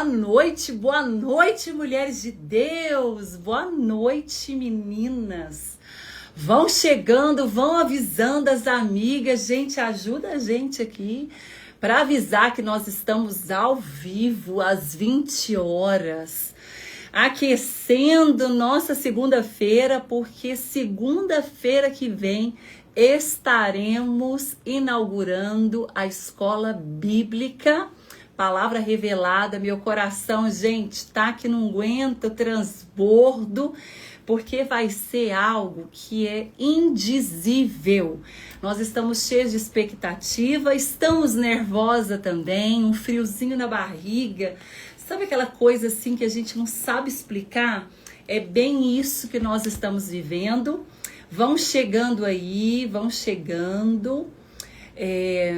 boa noite, mulheres de Deus, boa noite, meninas. Vão chegando, vão avisando as amigas, gente, ajuda a gente aqui para avisar que nós estamos ao vivo às 20 horas, aquecendo nossa segunda-feira, porque segunda-feira que vem estaremos inaugurando a escola bíblica. Palavra revelada, meu coração, gente, tá que não aguenta o transbordo, porque vai ser algo que é indizível. Nós estamos cheios de expectativa, estamos nervosa também, um friozinho na barriga. Sabe aquela coisa assim que a gente não sabe explicar? É bem isso que nós estamos vivendo. Vão chegando aí, vão chegando.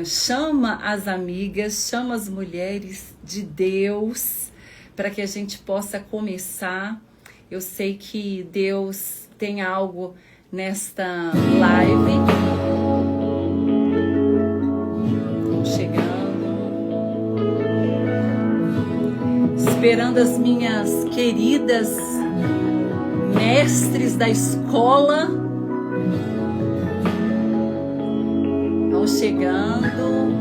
Chama as amigas, chama as mulheres de Deus para que a gente possa começar. Eu sei que Deus tem algo nesta live. Vamos chegando. Esperando as minhas queridas mestres da escola. Chegando.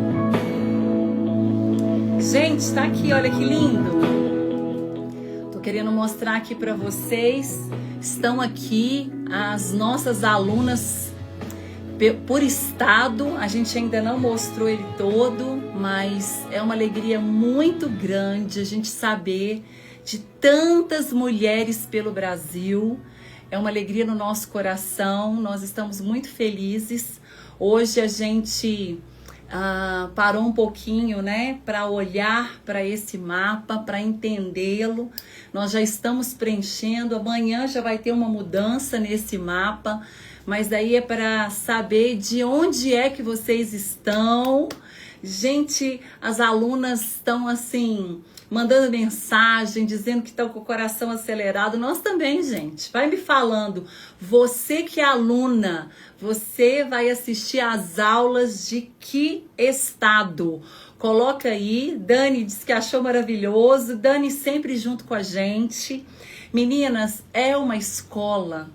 Gente, tá aqui, olha que lindo. Tô querendo mostrar aqui para vocês. Estão aqui as nossas alunas por estado. A gente ainda não mostrou ele todo, mas é uma alegria muito grande a gente saber de tantas mulheres pelo Brasil. É uma alegria no nosso coração. Nós estamos muito felizes. Hoje a gente parou um pouquinho, né, para olhar para esse mapa, para entendê-lo. Nós já estamos preenchendo, amanhã já vai ter uma mudança nesse mapa, mas daí é para saber de onde é que vocês estão. Gente, as alunas estão assim, mandando mensagem, dizendo que estão com o coração acelerado. Nós também, gente. Vai me falando. Você que é aluna, você vai assistir às aulas de que estado? Coloca aí. Dani disse que achou maravilhoso. Dani sempre junto com a gente. Meninas, é uma escola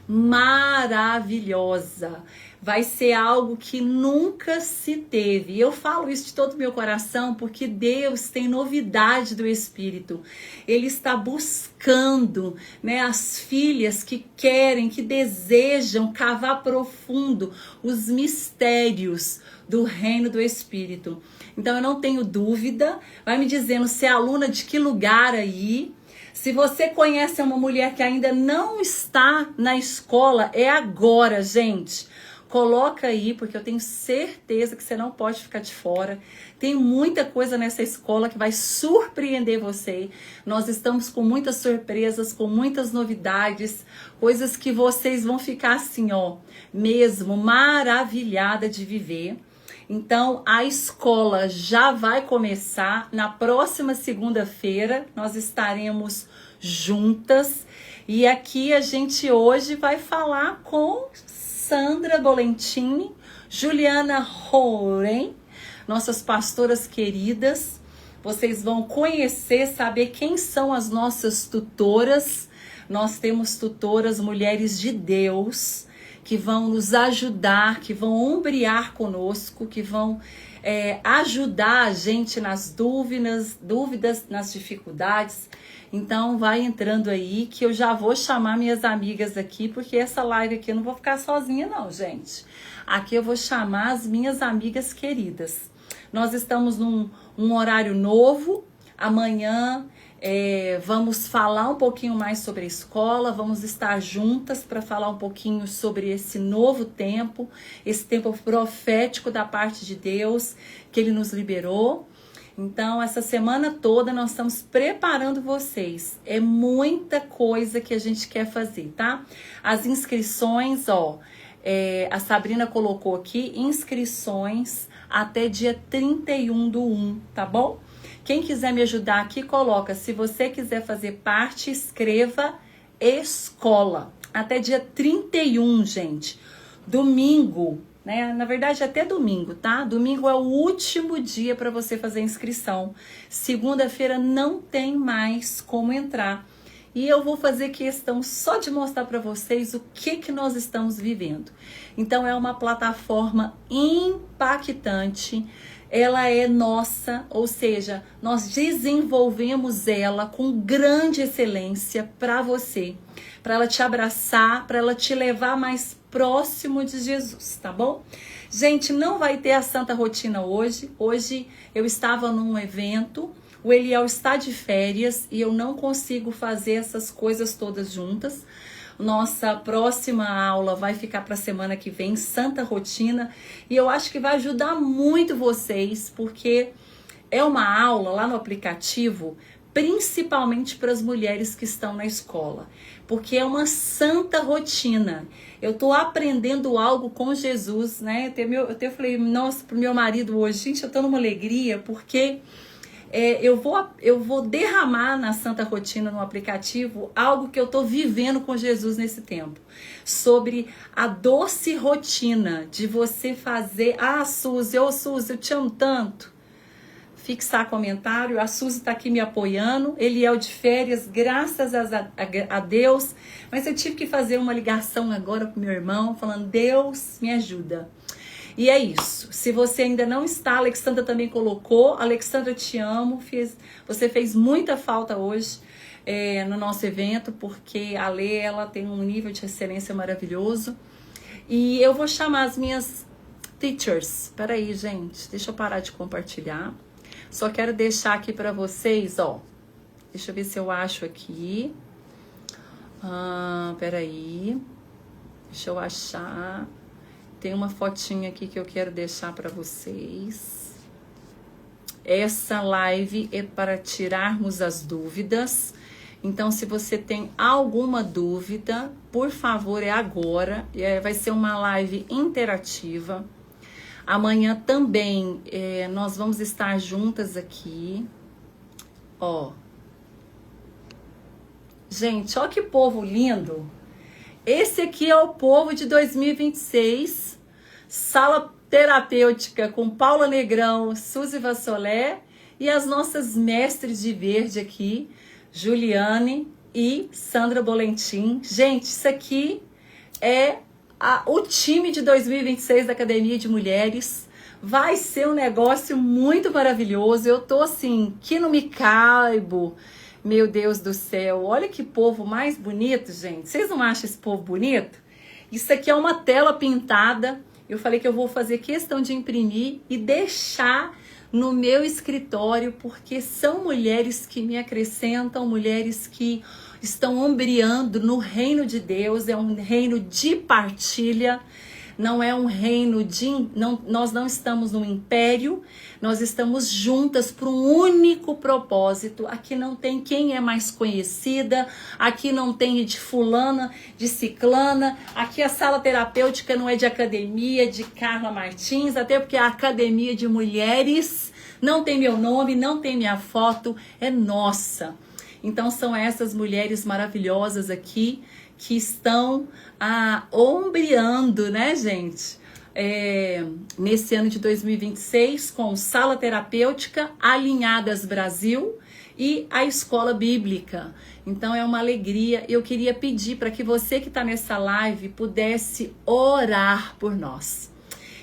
maravilhosa. Vai ser algo que nunca se teve. E eu falo isso de todo o meu coração porque Deus tem novidade do Espírito. Ele está buscando, né, as filhas que querem, que desejam cavar profundo os mistérios do reino do Espírito. Então eu não tenho dúvida. Vai me dizendo se é aluna de que lugar aí. Se você conhece uma mulher que ainda não está na escola, é agora, gente. Coloca aí, porque eu tenho certeza que você não pode ficar de fora. Tem muita coisa nessa escola que vai surpreender você. Nós estamos com muitas surpresas, com muitas novidades, coisas que vocês vão ficar assim, ó, mesmo maravilhada de viver. Então, a escola já vai começar na próxima segunda-feira. Nós estaremos juntas. E aqui a gente hoje vai falar com Sandra Bolentini, Juliana Roren, nossas pastoras queridas. Vocês vão conhecer, saber quem são as nossas tutoras. Nós temos tutoras, mulheres de Deus, que vão nos ajudar, que vão ombrear conosco, que vão ajudar a gente nas dúvidas, nas dificuldades. Então vai entrando aí que eu já vou chamar minhas amigas aqui, porque essa live aqui eu não vou ficar sozinha não, gente. Aqui eu vou chamar as minhas amigas queridas. Nós estamos num horário novo. Amanhã vamos falar um pouquinho mais sobre a escola, vamos estar juntas para falar um pouquinho sobre esse novo tempo, esse tempo profético da parte de Deus que Ele nos liberou. Então, essa semana toda nós estamos preparando vocês. É muita coisa que a gente quer fazer, tá? As inscrições, ó, a Sabrina colocou aqui, inscrições até dia 31/1, tá bom? Quem quiser me ajudar aqui, coloca. Se você quiser fazer parte, escreva escola. Até dia 31, gente. Domingo, né? Na verdade, até domingo, tá? Domingo é o último dia para você fazer a inscrição. Segunda-feira não tem mais como entrar. E eu vou fazer questão só de mostrar para vocês o que nós estamos vivendo. Então, é uma plataforma impactante. Ela é nossa, ou seja, nós desenvolvemos ela com grande excelência para você, para ela te abraçar, para ela te levar mais próximo de Jesus, tá bom? Gente, não vai ter a Santa Rotina hoje. Hoje eu estava num evento, o Eliel está de férias e eu não consigo fazer essas coisas todas juntas. Nossa próxima aula vai ficar para a semana que vem, Santa Rotina, e eu acho que vai ajudar muito vocês, porque é uma aula lá no aplicativo, principalmente para as mulheres que estão na escola, porque é uma santa rotina. Eu tô aprendendo algo com Jesus, né? Eu até falei, nossa, pro meu marido hoje, gente, eu tô numa alegria, porque eu vou derramar na Santa Rotina, no aplicativo, algo que eu tô vivendo com Jesus nesse tempo. Sobre a doce rotina de você fazer... Ah, Suzy, Suzy, eu te amo tanto. Fixar comentário, a Suzy tá aqui me apoiando, Eliel de férias, graças a Deus. Mas eu tive que fazer uma ligação agora pro meu irmão, falando, Deus me ajuda. E é isso. Se você ainda não está, a Alexandra também colocou. Alexandra, te amo. Você fez muita falta hoje no nosso evento, porque a Lê, ela tem um nível de excelência maravilhoso. E eu vou chamar as minhas teachers. Peraí, gente. Deixa eu parar de compartilhar. Só quero deixar aqui para vocês, ó. Deixa eu ver se eu acho aqui. Peraí. Deixa eu achar... Tem uma fotinha aqui que eu quero deixar para vocês. Essa live é para tirarmos as dúvidas. Então, se você tem alguma dúvida, por favor, é agora. Vai ser uma live interativa. Amanhã também nós vamos estar juntas aqui. Ó. Gente, ó que povo lindo. Esse aqui é o povo de 2026, sala terapêutica com Paula Negrão, Suzy Vassolé e as nossas mestres de verde aqui, Juliane e Sandra Bolentim. Gente, isso aqui é o time de 2026 da Academia de Mulheres. Vai ser um negócio muito maravilhoso. Eu tô assim, que não me caibo. Meu Deus do céu, olha que povo mais bonito, gente. Vocês não acham esse povo bonito? Isso aqui é uma tela pintada. Eu falei que eu vou fazer questão de imprimir e deixar no meu escritório, porque são mulheres que me acrescentam, mulheres que estão ombreando no reino de Deus. É um reino de partilha. Não é um reino nós não estamos num império, nós estamos juntas para um único propósito. Aqui não tem quem é mais conhecida, aqui não tem de fulana, de ciclana, aqui a sala terapêutica não é de academia, de Carla Martins, até porque a Academia de Mulheres não tem meu nome, não tem minha foto, é nossa. Então são essas mulheres maravilhosas aqui, que estão ombreando, né, gente? Nesse ano de 2026, com Sala Terapêutica, Alinhadas Brasil e a Escola Bíblica. Então é uma alegria. Eu queria pedir para que você que está nessa live pudesse orar por nós.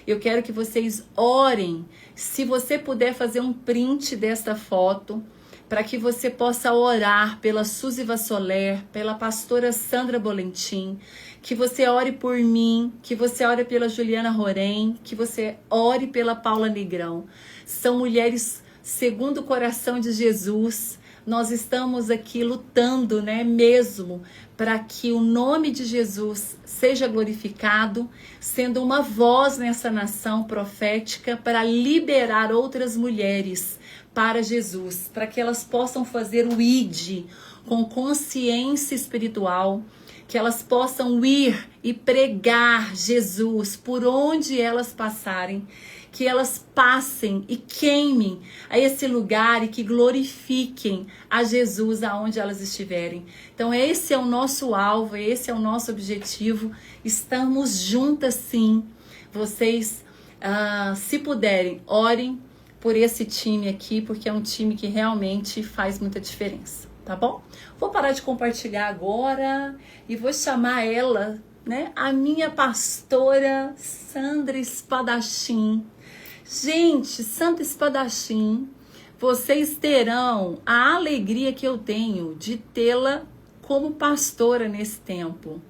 Eu quero que vocês orem. Se você puder fazer um print desta foto, para que você possa orar pela Suzy Vassolé, pela pastora Sandra Bolentim, que você ore por mim, que você ore pela Juliana Rorém, que você ore pela Paula Negrão. São mulheres segundo o coração de Jesus. Nós estamos aqui lutando, né, mesmo, para que o nome de Jesus seja glorificado, sendo uma voz nessa nação profética para liberar outras mulheres para Jesus, para que elas possam fazer o ID com consciência espiritual, que elas possam ir e pregar Jesus por onde elas passarem, que elas passem e queimem a esse lugar e que glorifiquem a Jesus aonde elas estiverem. Então esse é o nosso alvo, esse é o nosso objetivo. Estamos juntas sim, Vocês, se puderem, orem por esse time aqui, porque é um time que realmente faz muita diferença, tá bom? Vou parar de compartilhar agora e vou chamar ela, né? A minha pastora Sandra Espadachim. Gente, Santa Espadachim, vocês terão a alegria que eu tenho de tê-la como pastora nesse tempo.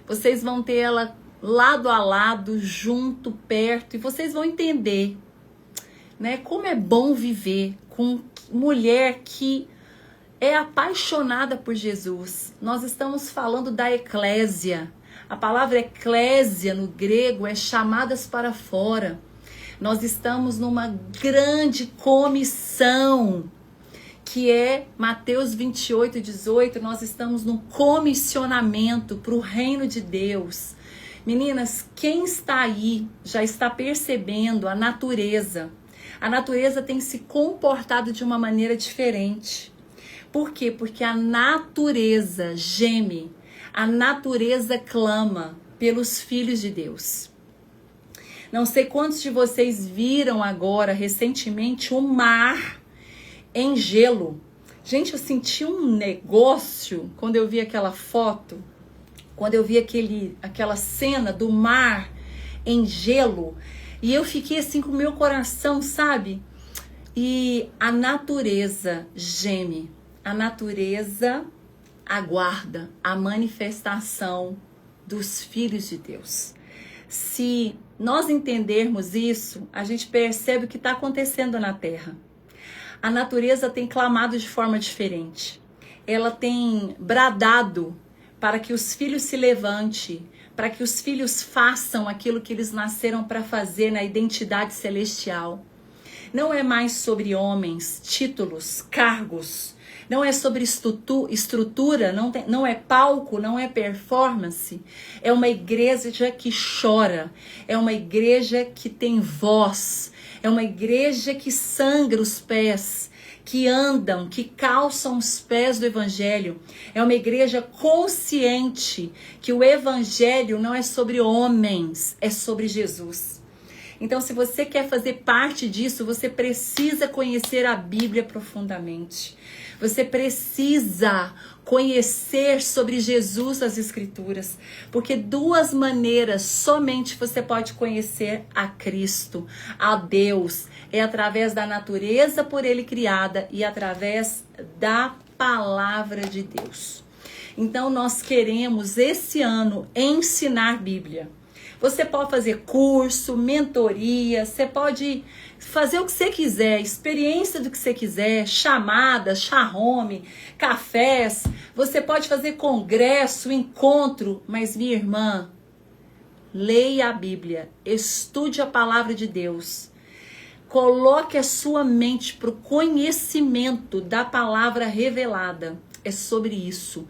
Vocês vão ter ela lado a lado, junto, perto, e vocês vão entender, né, como é bom viver com mulher que é apaixonada por Jesus. Nós estamos falando da eclésia. A palavra eclésia no grego é chamadas para fora. Nós estamos numa grande comissão, que é Mateus 28:18. Nós estamos num comissionamento para o reino de Deus. Meninas, quem está aí já está percebendo a natureza. A natureza tem se comportado de uma maneira diferente. Por quê? Porque a natureza geme, a natureza clama pelos filhos de Deus. Não sei quantos de vocês viram agora, recentemente, o mar em gelo. Gente, eu senti um negócio quando eu vi aquela foto, quando eu vi aquela cena do mar em gelo. E eu fiquei assim com o meu coração, sabe? E a natureza geme, a natureza aguarda a manifestação dos filhos de Deus. Se nós entendermos isso, a gente percebe o que está acontecendo na Terra. A natureza tem clamado de forma diferente. Ela tem bradado para que os filhos se levantem, para que os filhos façam aquilo que eles nasceram para fazer na identidade celestial. Não é mais sobre homens, títulos, cargos. Não é sobre estrutura, não é palco, não é performance. É uma igreja que chora, é uma igreja que tem voz, é uma igreja que sangra os pés, que andam, que calçam os pés do evangelho. É uma igreja consciente que o evangelho não é sobre homens, é sobre Jesus. Então, se você quer fazer parte disso, você precisa conhecer a Bíblia profundamente. Você precisa conhecer sobre Jesus as Escrituras, porque duas maneiras somente você pode conhecer a Cristo, a Deus, é através da natureza por Ele criada e através da palavra de Deus. Então, nós queremos esse ano ensinar Bíblia. Você pode fazer curso, mentoria, você pode fazer o que você quiser, experiência do que você quiser, chamadas, charrome, cafés. Você pode fazer congresso, encontro, mas minha irmã, leia a Bíblia, estude a palavra de Deus. Coloque a sua mente para o conhecimento da palavra revelada. É sobre isso.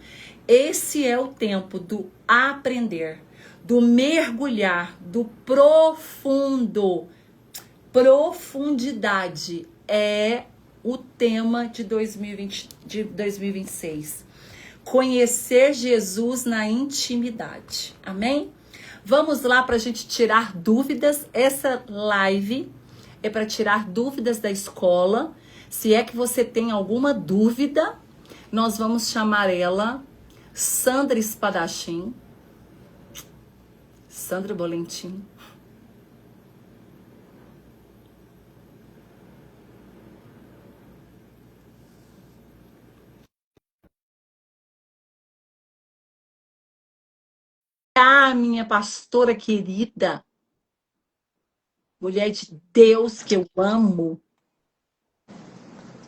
Esse é o tempo do aprender, do mergulhar, do profundo. Profundidade é o tema de 2026. Conhecer Jesus na intimidade. Amém? Vamos lá para a gente tirar dúvidas. Essa live é para tirar dúvidas da escola. Se é que você tem alguma dúvida, nós vamos chamar ela Sandra Espadachim. Sandra Bolentim. Ah, minha pastora querida, mulher de Deus que eu amo.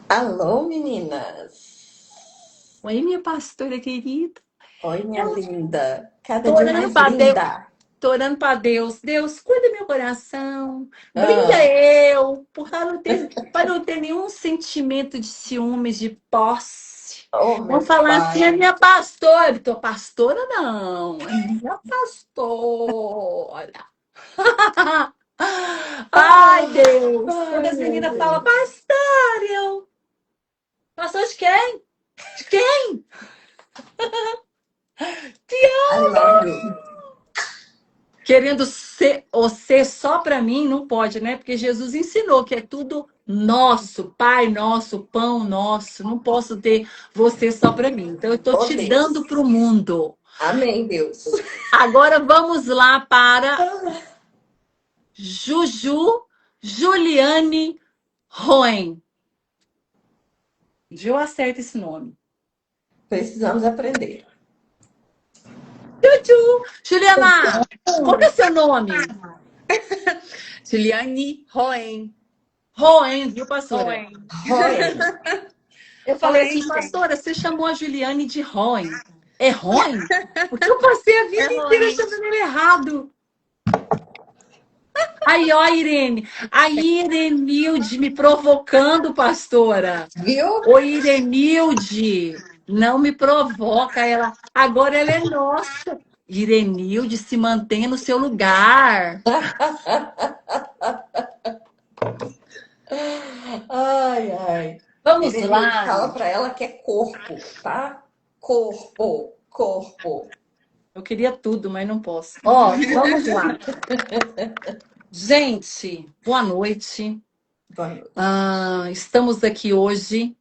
Alô, meninas! Oi, minha pastora querida. Oi, minha linda! Cada Tô dia orando mais para Deus. linda! Tô orando para Deus. Deus, cuida meu coração. Brinda Ah, eu, para não ter nenhum sentimento de ciúmes, de posse. oh, Vão meu falar assim, a pai! minha pastora. Eu tô pastora, não. A minha pastora. Ai, Ah, Deus. Quando ai, as meu meninas falam, Deus! pastor, eu. Pastor de quem? De quem? I love you! querendo ser ou ser só para mim, não pode, né? Porque Jesus ensinou que é tudo nosso, Pai nosso, pão nosso. Não posso ter você só para mim. Então eu estou Oh, te dando Deus. para o mundo. Amém, Deus. Agora vamos lá para Juju Juliane Roen. Eu acerto esse nome. Precisamos aprender. Juju, Juliana, qual que é seu nome? Juliane Roen. Roen, viu, pastora? Roen. Roem. Eu falei Roen, assim, gente. pastora, você chamou a Juliane de Roen. É Roen? Porque eu passei a É vida inteira Roen. chamando ele errado. Aí, ó, Irene. A Irenilde me provocando, pastora. Viu? Ô, Irenilde, não me provoca. Ela, agora ela é nossa. Irenilde, se mantém no seu lugar. Ai, ai. Vamos Ele lá. fala para ela que é corpo, tá? Corpo, corpo. Eu queria tudo, mas não posso. Ó, vamos lá. Gente, boa noite. Boa noite. Estamos aqui hoje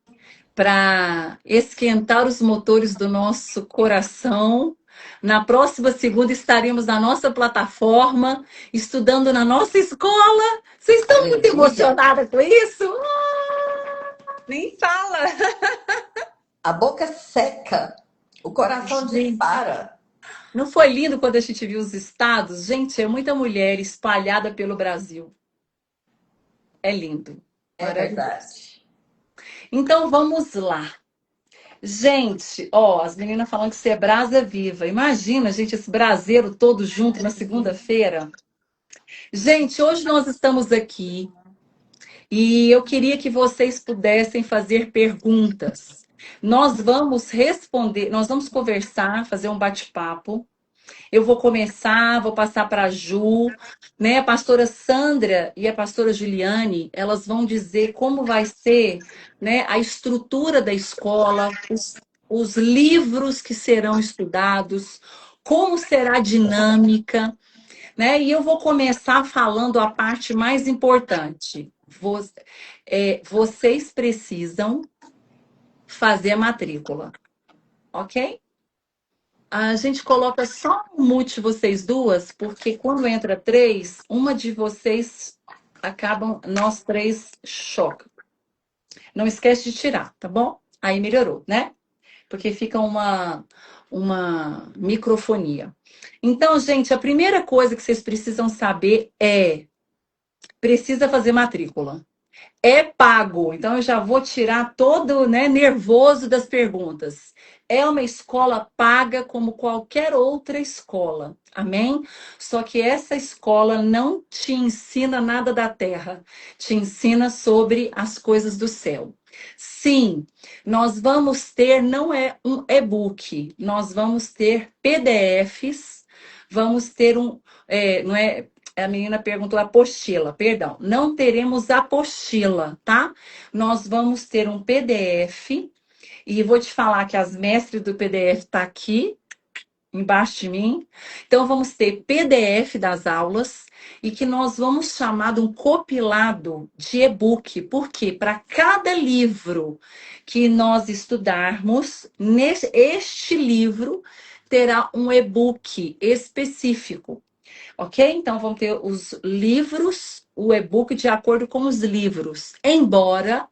para esquentar os motores do nosso coração. Na próxima segunda estaremos na nossa plataforma, estudando na nossa escola. Vocês estão muito Aleluia. emocionadas com isso? Nem fala. A boca seca, o coração Gente, dispara. não foi lindo quando a gente viu os estados? Gente, é muita mulher espalhada pelo Brasil. É lindo. É Maravilhoso. verdade. Então vamos lá. Gente, ó, as meninas falando que você é brasa viva. Imagina, gente, esse braseiro todo junto na segunda-feira. Gente, hoje nós estamos aqui e eu queria que vocês pudessem fazer perguntas. Nós vamos responder, nós vamos conversar, fazer um bate-papo. Eu vou começar, vou passar para a Ju, né? A pastora Sandra e a pastora Juliane, elas vão dizer como vai ser, né, a estrutura da escola, os livros que serão estudados, como será a dinâmica, né? E eu vou começar falando a parte mais importante. Vocês precisam fazer a matrícula, ok? A gente coloca só um mute vocês duas, porque quando entra três, uma de vocês acabam, nós três choca. Não esquece de tirar, tá bom? Aí melhorou, né? Porque fica uma microfonia. Então, gente, a primeira coisa que vocês precisam saber precisa fazer matrícula. É pago, então eu já vou tirar todo, né, nervoso das perguntas. É uma escola paga como qualquer outra escola, amém? Só que essa escola não te ensina nada da terra, te ensina sobre as coisas do céu. Sim, nós vamos ter, não é um e-book, nós vamos ter PDFs, vamos ter não é. A menina perguntou apostila, perdão. Não teremos apostila, tá? Nós vamos ter um PDF e vou te falar que as mestres do PDF tá aqui embaixo de mim. Então vamos ter PDF das aulas e que nós vamos chamar de um compilado de e-book. Por quê? Para cada livro que nós estudarmos, este livro terá um e-book específico. Ok? Então, vão ter os livros, o e-book de acordo com os livros. Embora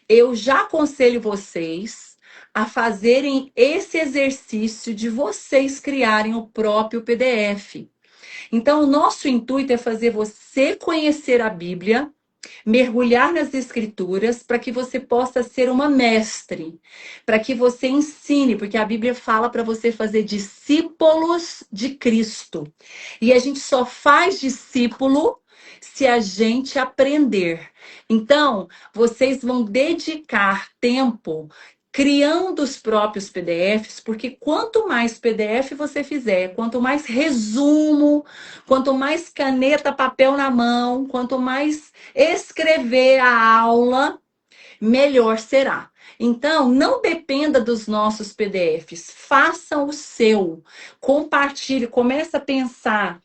eu já aconselho vocês a fazerem esse exercício de vocês criarem o próprio PDF. Então, o nosso intuito é fazer você conhecer a Bíblia, mergulhar nas escrituras para que você possa ser uma mestre, para que você ensine, porque a Bíblia fala para você fazer discípulos de Cristo. E a gente só faz discípulo se a gente aprender. Então, vocês vão dedicar tempo criando os próprios PDFs, porque quanto mais PDF você fizer, quanto mais resumo, quanto mais caneta, papel na mão, quanto mais escrever a aula, melhor será. Então, não dependa dos nossos PDFs, faça o seu, compartilhe, comece a pensar,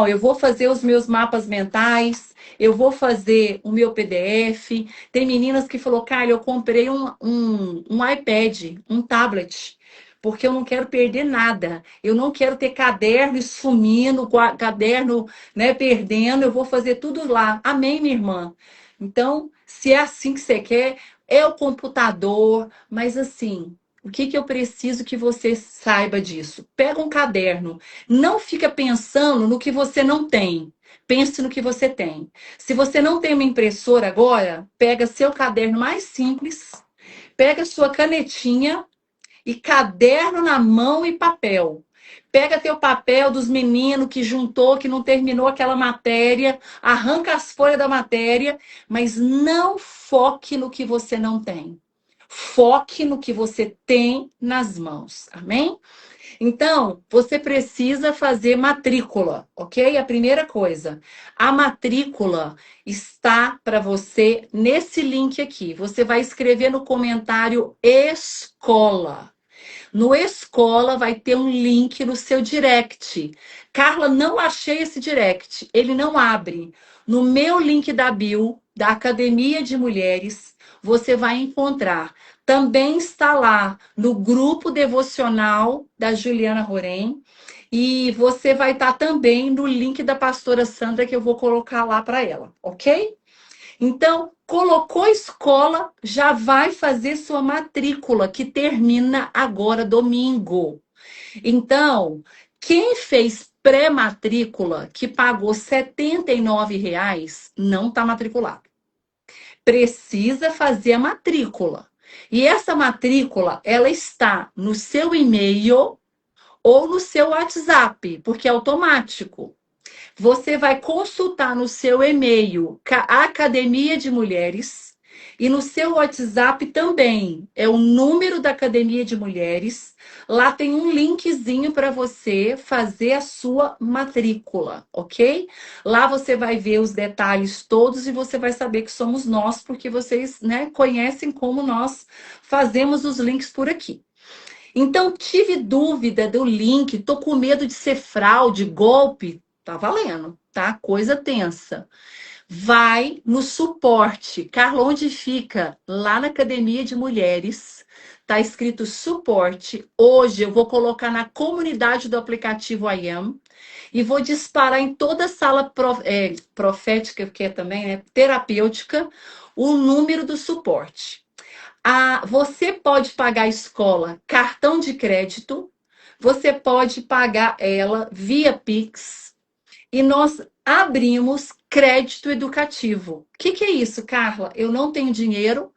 eu vou fazer os meus mapas mentais, eu vou fazer o meu PDF. Tem meninas que falou, Carla, eu comprei um iPad, um tablet, porque eu não quero perder nada, eu não quero ter caderno sumindo, caderno, né, perdendo, eu vou fazer tudo lá. Amém, minha irmã? Então, se é assim que você quer, é o computador, mas assim, o que que eu preciso que você saiba disso? Pega um caderno, não fica pensando no que você não tem. Pense no que você tem. Se você não tem uma impressora agora, pega seu caderno mais simples, pega sua canetinha e caderno na mão e papel. Pega teu papel dos meninos que juntou, que não terminou aquela matéria, arranca as folhas da matéria, mas não foque no que você não tem. Foque no que você tem nas mãos. Amém? Então, você precisa fazer matrícula, ok? A primeira coisa, a matrícula está para você nesse link aqui. Você vai escrever no comentário escola. No Escola vai ter um link no seu direct. Carla, não achei esse direct. Ele não abre. No meu link da bio, da Academia de Mulheres, você vai encontrar. Também está lá no grupo devocional da Juliana Rorém. E você vai estar também no link da pastora Sandra, que eu vou colocar lá para ela, ok? Então, colocou escola, já vai fazer sua matrícula, que termina agora domingo. Então, quem fez pré-matrícula, que pagou R$ 79,00, não está matriculado. Precisa fazer a matrícula. E essa matrícula, ela está no seu e-mail ou no seu WhatsApp, porque é automático. Você vai consultar no seu e-mail a Academia de Mulheres e no seu WhatsApp também. É o número da Academia de Mulheres. Lá tem um linkzinho para você fazer a sua matrícula, ok? Lá você vai ver os detalhes todos e você vai saber que somos nós, porque vocês, né, conhecem como nós fazemos os links por aqui. Então, tive dúvida do link, tô com medo de ser fraude, golpe. Tá valendo, tá? Coisa tensa. Vai no suporte. Carla, onde fica? Lá na Academia de Mulheres. Tá escrito suporte. Hoje eu vou colocar na comunidade do aplicativo I Am e vou disparar em toda a sala profética, que é também, né, terapêutica, o número do suporte. Você pode pagar a escola cartão de crédito, você pode pagar ela via Pix. E nós abrimos crédito educativo. O que é isso, Carla? Eu não tenho dinheiro,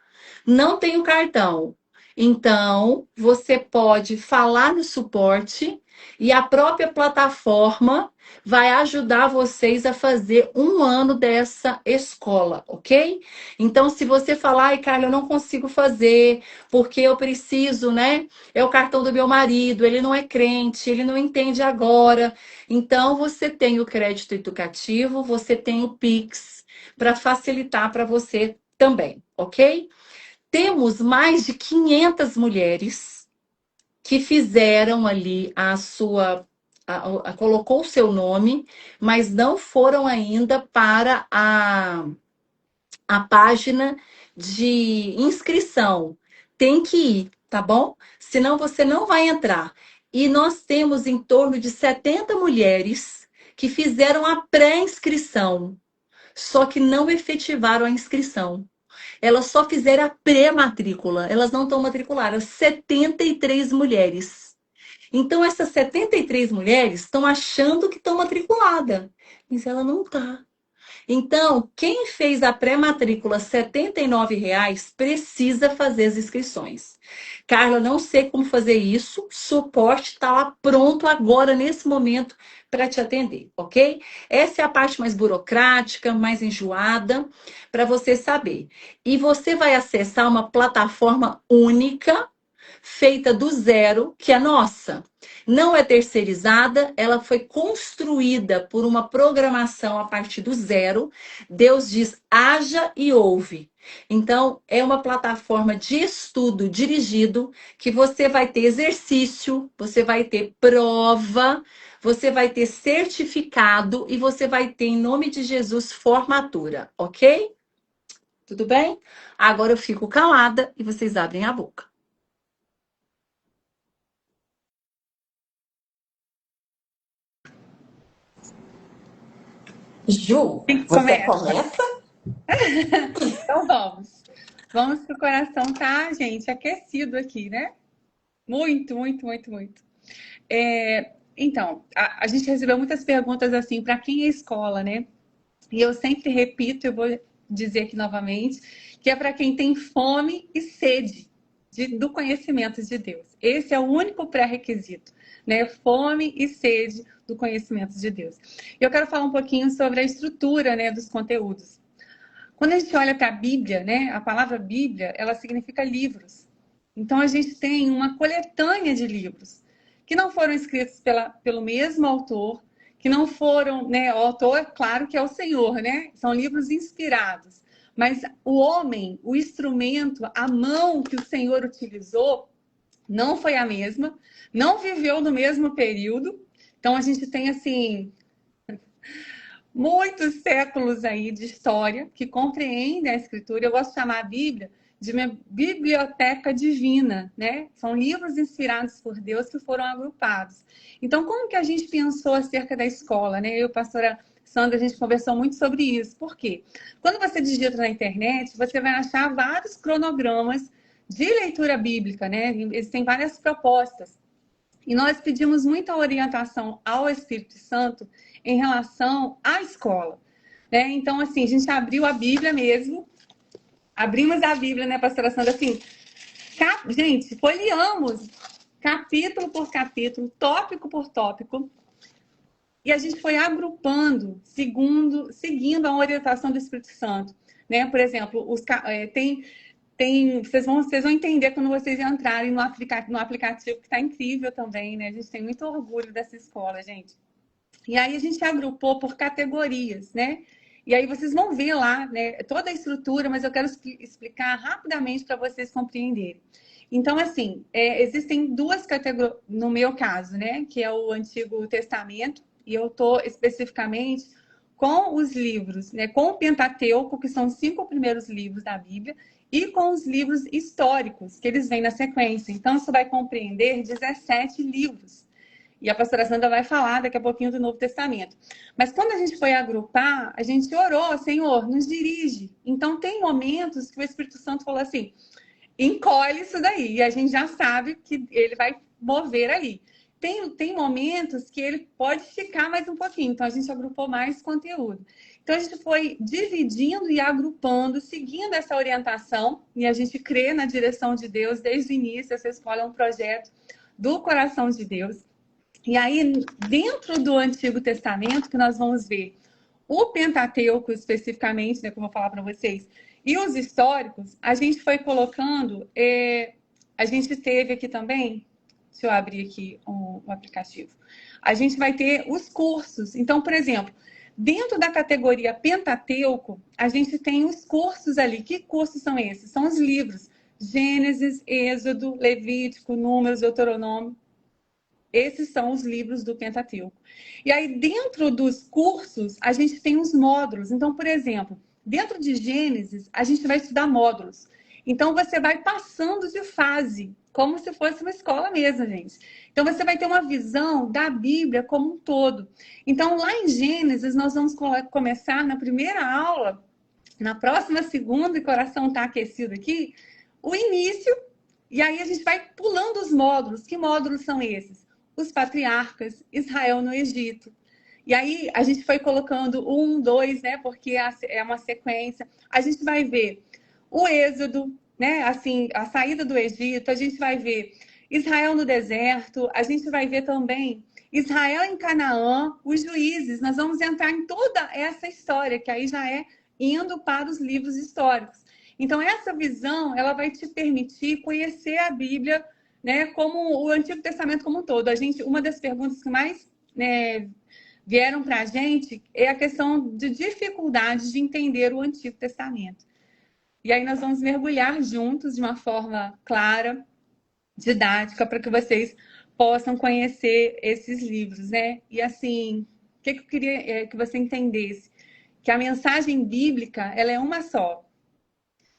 não tenho cartão. Então, você pode falar no suporte e a própria plataforma vai ajudar vocês a fazer 1 ano dessa escola, ok? Então, se você falar, ai, Carla, eu não consigo fazer, porque eu preciso, né? É o cartão do meu marido, ele não é crente, ele não entende agora. Então, você tem o crédito educativo, você tem o Pix para facilitar para você também, ok? Temos mais de 500 mulheres que fizeram ali colocou o seu nome, mas não foram ainda para a página de inscrição. Tem que ir, tá bom? Senão você não vai entrar. E nós temos em torno de 70 mulheres que fizeram a pré-inscrição, só que não efetivaram a inscrição. Elas só fizeram a pré-matrícula, elas não estão matriculadas. 73 mulheres. Então, essas 73 mulheres estão achando que estão matriculadas, mas ela não está. Então, quem fez a pré-matrícula R$ 79,00 precisa fazer as inscrições. Carla, não sei como fazer isso. Suporte está lá pronto agora, nesse momento, para te atender, ok? Essa é a parte mais burocrática, mais enjoada, para você saber. E você vai acessar uma plataforma única feita do zero, que é nossa. Não é terceirizada, ela foi construída por uma programação a partir do zero. Deus diz: haja e ouve. Então, é uma plataforma de estudo dirigido que você vai ter exercício, você vai ter prova, você vai ter certificado e você vai ter, em nome de Jesus, formatura, ok? Tudo bem? Agora eu fico calada e vocês abrem a boca. Ju, Quem que você começa? começa? Então vamos. Vamos que o coração tá, gente, aquecido aqui, né? Muito, muito, muito, muito. Então, a gente recebeu muitas perguntas assim, para quem é escola, né? E eu sempre repito, eu vou dizer aqui novamente, que é para quem tem fome e sede do conhecimento de Deus. Esse é o único pré-requisito, né? Fome e sede do conhecimento de Deus. Eu quero falar um pouquinho sobre a estrutura, né, dos conteúdos. Quando a gente olha para a Bíblia, né, a palavra Bíblia, ela significa livros. Então a gente tem uma coletânea de livros que não foram escritos pelo mesmo autor, que não foram, né, o autor, claro que é o Senhor, né? São livros inspirados. Mas o homem, o instrumento, a mão que o Senhor utilizou não foi a mesma, não viveu no mesmo período. Então a gente tem assim muitos séculos aí de história que compreendem a escritura. Eu gosto de chamar a Bíblia de uma biblioteca divina, né? São livros inspirados por Deus que foram agrupados. Então, como que a gente pensou acerca da escola, né? Eu e a pastora Sandra, a gente conversou muito sobre isso. Por quê? Quando você digita na internet, você vai achar vários cronogramas de leitura bíblica, né? Existem várias propostas. E nós pedimos muita orientação ao Espírito Santo em relação à escola, né? Então, assim, a gente abriu a Bíblia mesmo, abrimos a Bíblia, né, pastora Sandra, assim, gente, folheamos capítulo por capítulo, tópico por tópico, e a gente foi agrupando seguindo a orientação do Espírito Santo, né? Por exemplo, vocês vão entender quando vocês entrarem no aplicativo, que está incrível também, né? A gente tem muito orgulho dessa escola, gente. E aí a gente agrupou por categorias, né? E aí vocês vão ver lá, né, toda a estrutura, mas eu quero explicar rapidamente para vocês compreenderem. Então, assim, existem duas categorias, no meu caso, né? Que é o Antigo Testamento, e eu estou especificamente com os livros, né? Com o Pentateuco, que são os 5 primeiros livros da Bíblia, e com os livros históricos, que eles vêm na sequência. Então, isso vai compreender 17 livros. E a pastora Sandra vai falar daqui a pouquinho do Novo Testamento. Mas quando a gente foi agrupar, a gente orou, Senhor, nos dirige. Então, tem momentos que o Espírito Santo falou assim, encolhe isso daí. E a gente já sabe que ele vai mover ali. Tem momentos que ele pode esticar mais um pouquinho. Então, a gente agrupou mais conteúdo. Então, a gente foi dividindo e agrupando, seguindo essa orientação. E a gente crê na direção de Deus desde o início. Essa escola é um projeto do coração de Deus. E aí, dentro do Antigo Testamento, que nós vamos ver o Pentateuco especificamente, né, como eu vou falar para vocês, e os históricos, a gente foi colocando, a gente teve aqui também, deixa eu abrir aqui o aplicativo, a gente vai ter os cursos. Então, por exemplo, dentro da categoria Pentateuco, a gente tem os cursos ali. Que cursos são esses? São os livros Gênesis, Êxodo, Levítico, Números, Deuteronômio. Esses são os livros do Pentateuco. E aí, dentro dos cursos, a gente tem os módulos. Então, por exemplo, dentro de Gênesis, a gente vai estudar módulos. Então, você vai passando de fase, como se fosse uma escola mesmo, gente. Então, você vai ter uma visão da Bíblia como um todo. Então, lá em Gênesis, nós vamos começar na primeira aula, na próxima segunda, e o coração está aquecido aqui, o início. E aí, a gente vai pulando os módulos. Que módulos são esses? Os patriarcas, Israel no Egito. E aí a gente foi colocando 1, 2, né? Porque é uma sequência. A gente vai ver o Êxodo, né? Assim, a saída do Egito. A gente vai ver Israel no deserto. A gente vai ver também Israel em Canaã, os juízes. Nós vamos entrar em toda essa história, que aí já é indo para os livros históricos. Então, essa visão, ela vai te permitir conhecer a Bíblia né, como o Antigo Testamento como um todo. Uma das perguntas que mais, né, vieram para a gente é a questão de dificuldade de entender o Antigo Testamento. E aí nós vamos mergulhar juntos de uma forma clara, didática, para que vocês possam conhecer esses livros, né? E assim, o que eu queria que você entendesse? Que a mensagem bíblica, ela é uma só.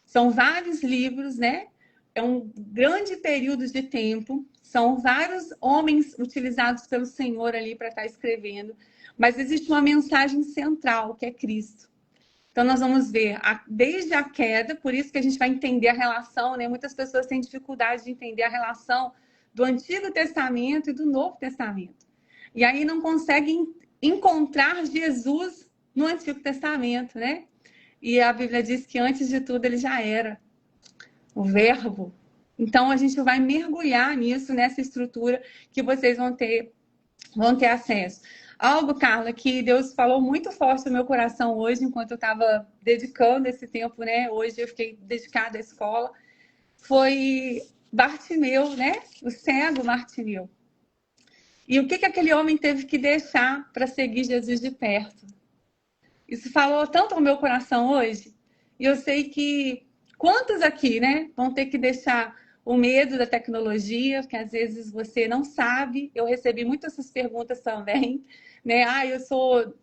São vários livros, né? É um grande período de tempo. São vários homens utilizados pelo Senhor ali para estar escrevendo. Mas existe uma mensagem central, que é Cristo. Então, nós vamos ver desde a queda, por isso que a gente vai entender a relação, né? Muitas pessoas têm dificuldade de entender a relação do Antigo Testamento e do Novo Testamento. E aí não conseguem encontrar Jesus no Antigo Testamento, né? E a Bíblia diz que antes de tudo ele já era o Verbo. Então, a gente vai mergulhar nisso, nessa estrutura que vocês vão ter acesso. Algo, Carla, que Deus falou muito forte no meu coração hoje, enquanto eu estava dedicando esse tempo, né? Hoje eu fiquei dedicada à escola. Foi Bartimeu, né? O cego Bartimeu. E o que aquele homem teve que deixar para seguir Jesus de perto? Isso falou tanto ao meu coração hoje. E eu sei que quantos aqui, né, vão ter que deixar o medo da tecnologia, que às vezes você não sabe. Eu recebi muitas essas perguntas também, né? Ah, eu sou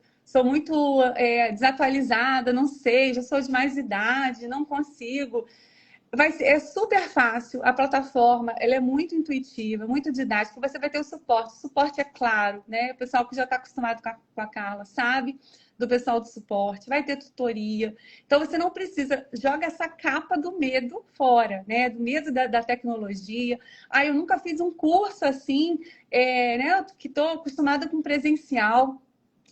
muito desatualizada, não sei, já sou de mais idade, não consigo. É super fácil, a plataforma ela é muito intuitiva, muito didática, você vai ter o suporte é claro, né? O pessoal que já está acostumado com a Carla sabe do pessoal do suporte, vai ter tutoria, então você não precisa, joga essa capa do medo fora, né? Do medo da tecnologia. Ah, eu nunca fiz um curso assim, né? Que estou acostumada com presencial.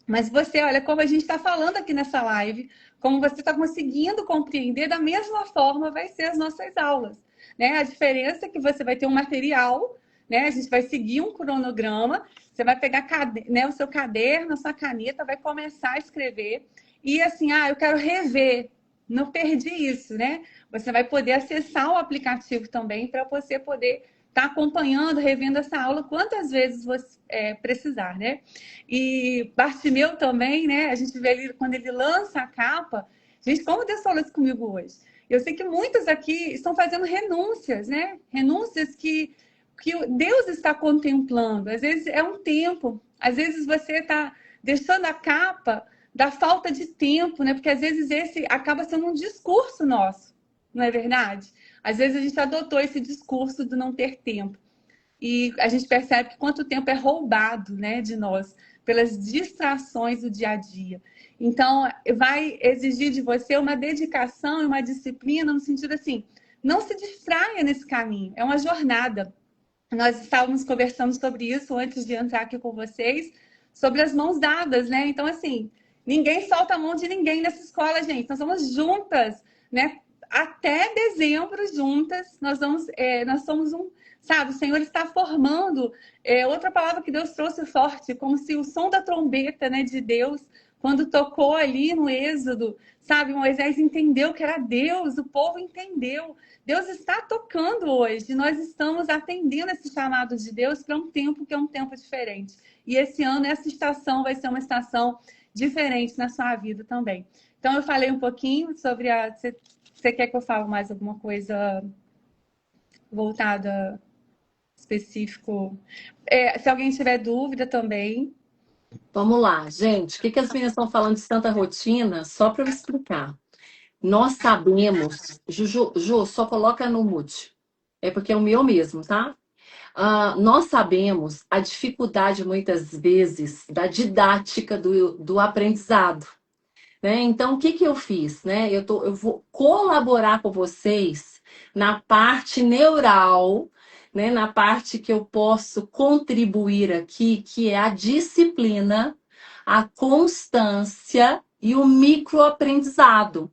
Mas você, olha, como a gente está falando aqui nessa live, como você está conseguindo compreender, da mesma forma vai ser as nossas aulas, né? A diferença é que você vai ter um material, né? A gente vai seguir um cronograma, você vai pegar, né, o seu caderno, a sua caneta, vai começar a escrever. E assim, eu quero rever, não perdi isso, né? Você vai poder acessar o aplicativo também para você poder estar acompanhando, revendo essa aula quantas vezes você precisar, né? E Bartimeu também, né? A gente vê ali quando ele lança a capa. Gente, como Deus falou isso comigo hoje? Eu sei que muitos aqui estão fazendo renúncias, né? Renúncias que Deus está contemplando. Às vezes é um tempo, às vezes você está deixando a capa da falta de tempo, né? Porque às vezes esse acaba sendo um discurso nosso, não é verdade? Às vezes a gente adotou esse discurso de não ter tempo. E a gente percebe que quanto tempo é roubado, né, de nós, pelas distrações do dia a dia. Então, vai exigir de você uma dedicação e uma disciplina no sentido assim, não se distraia nesse caminho, é uma jornada. Nós estávamos conversando sobre isso antes de entrar aqui com vocês, sobre as mãos dadas, né? Então, assim, ninguém solta a mão de ninguém nessa escola, gente. Nós somos juntas, né? Até dezembro juntas, nós somos sabe, o Senhor está formando. Outra palavra que Deus trouxe forte, como se o som da trombeta, né, de Deus, quando tocou ali no Êxodo, sabe, Moisés entendeu que era Deus, o povo entendeu. Deus está tocando hoje, nós estamos atendendo esse chamado de Deus para um tempo que é um tempo diferente. E esse ano, essa estação vai ser uma estação diferente na sua vida também. Então, eu falei um pouquinho sobre Você quer que eu fale mais alguma coisa voltada específico? Se alguém tiver dúvida também. Vamos lá, gente. O que as meninas estão falando de Santa Rotina? Só para eu explicar. Nós sabemos... Ju, só coloca no mute. É porque é o meu mesmo, tá? Nós sabemos a dificuldade, muitas vezes, da didática do aprendizado. Né? Então, o que eu fiz? Né? Eu vou colaborar com vocês na parte neural, né? Na parte que eu posso contribuir aqui, que é a disciplina, a constância e o microaprendizado.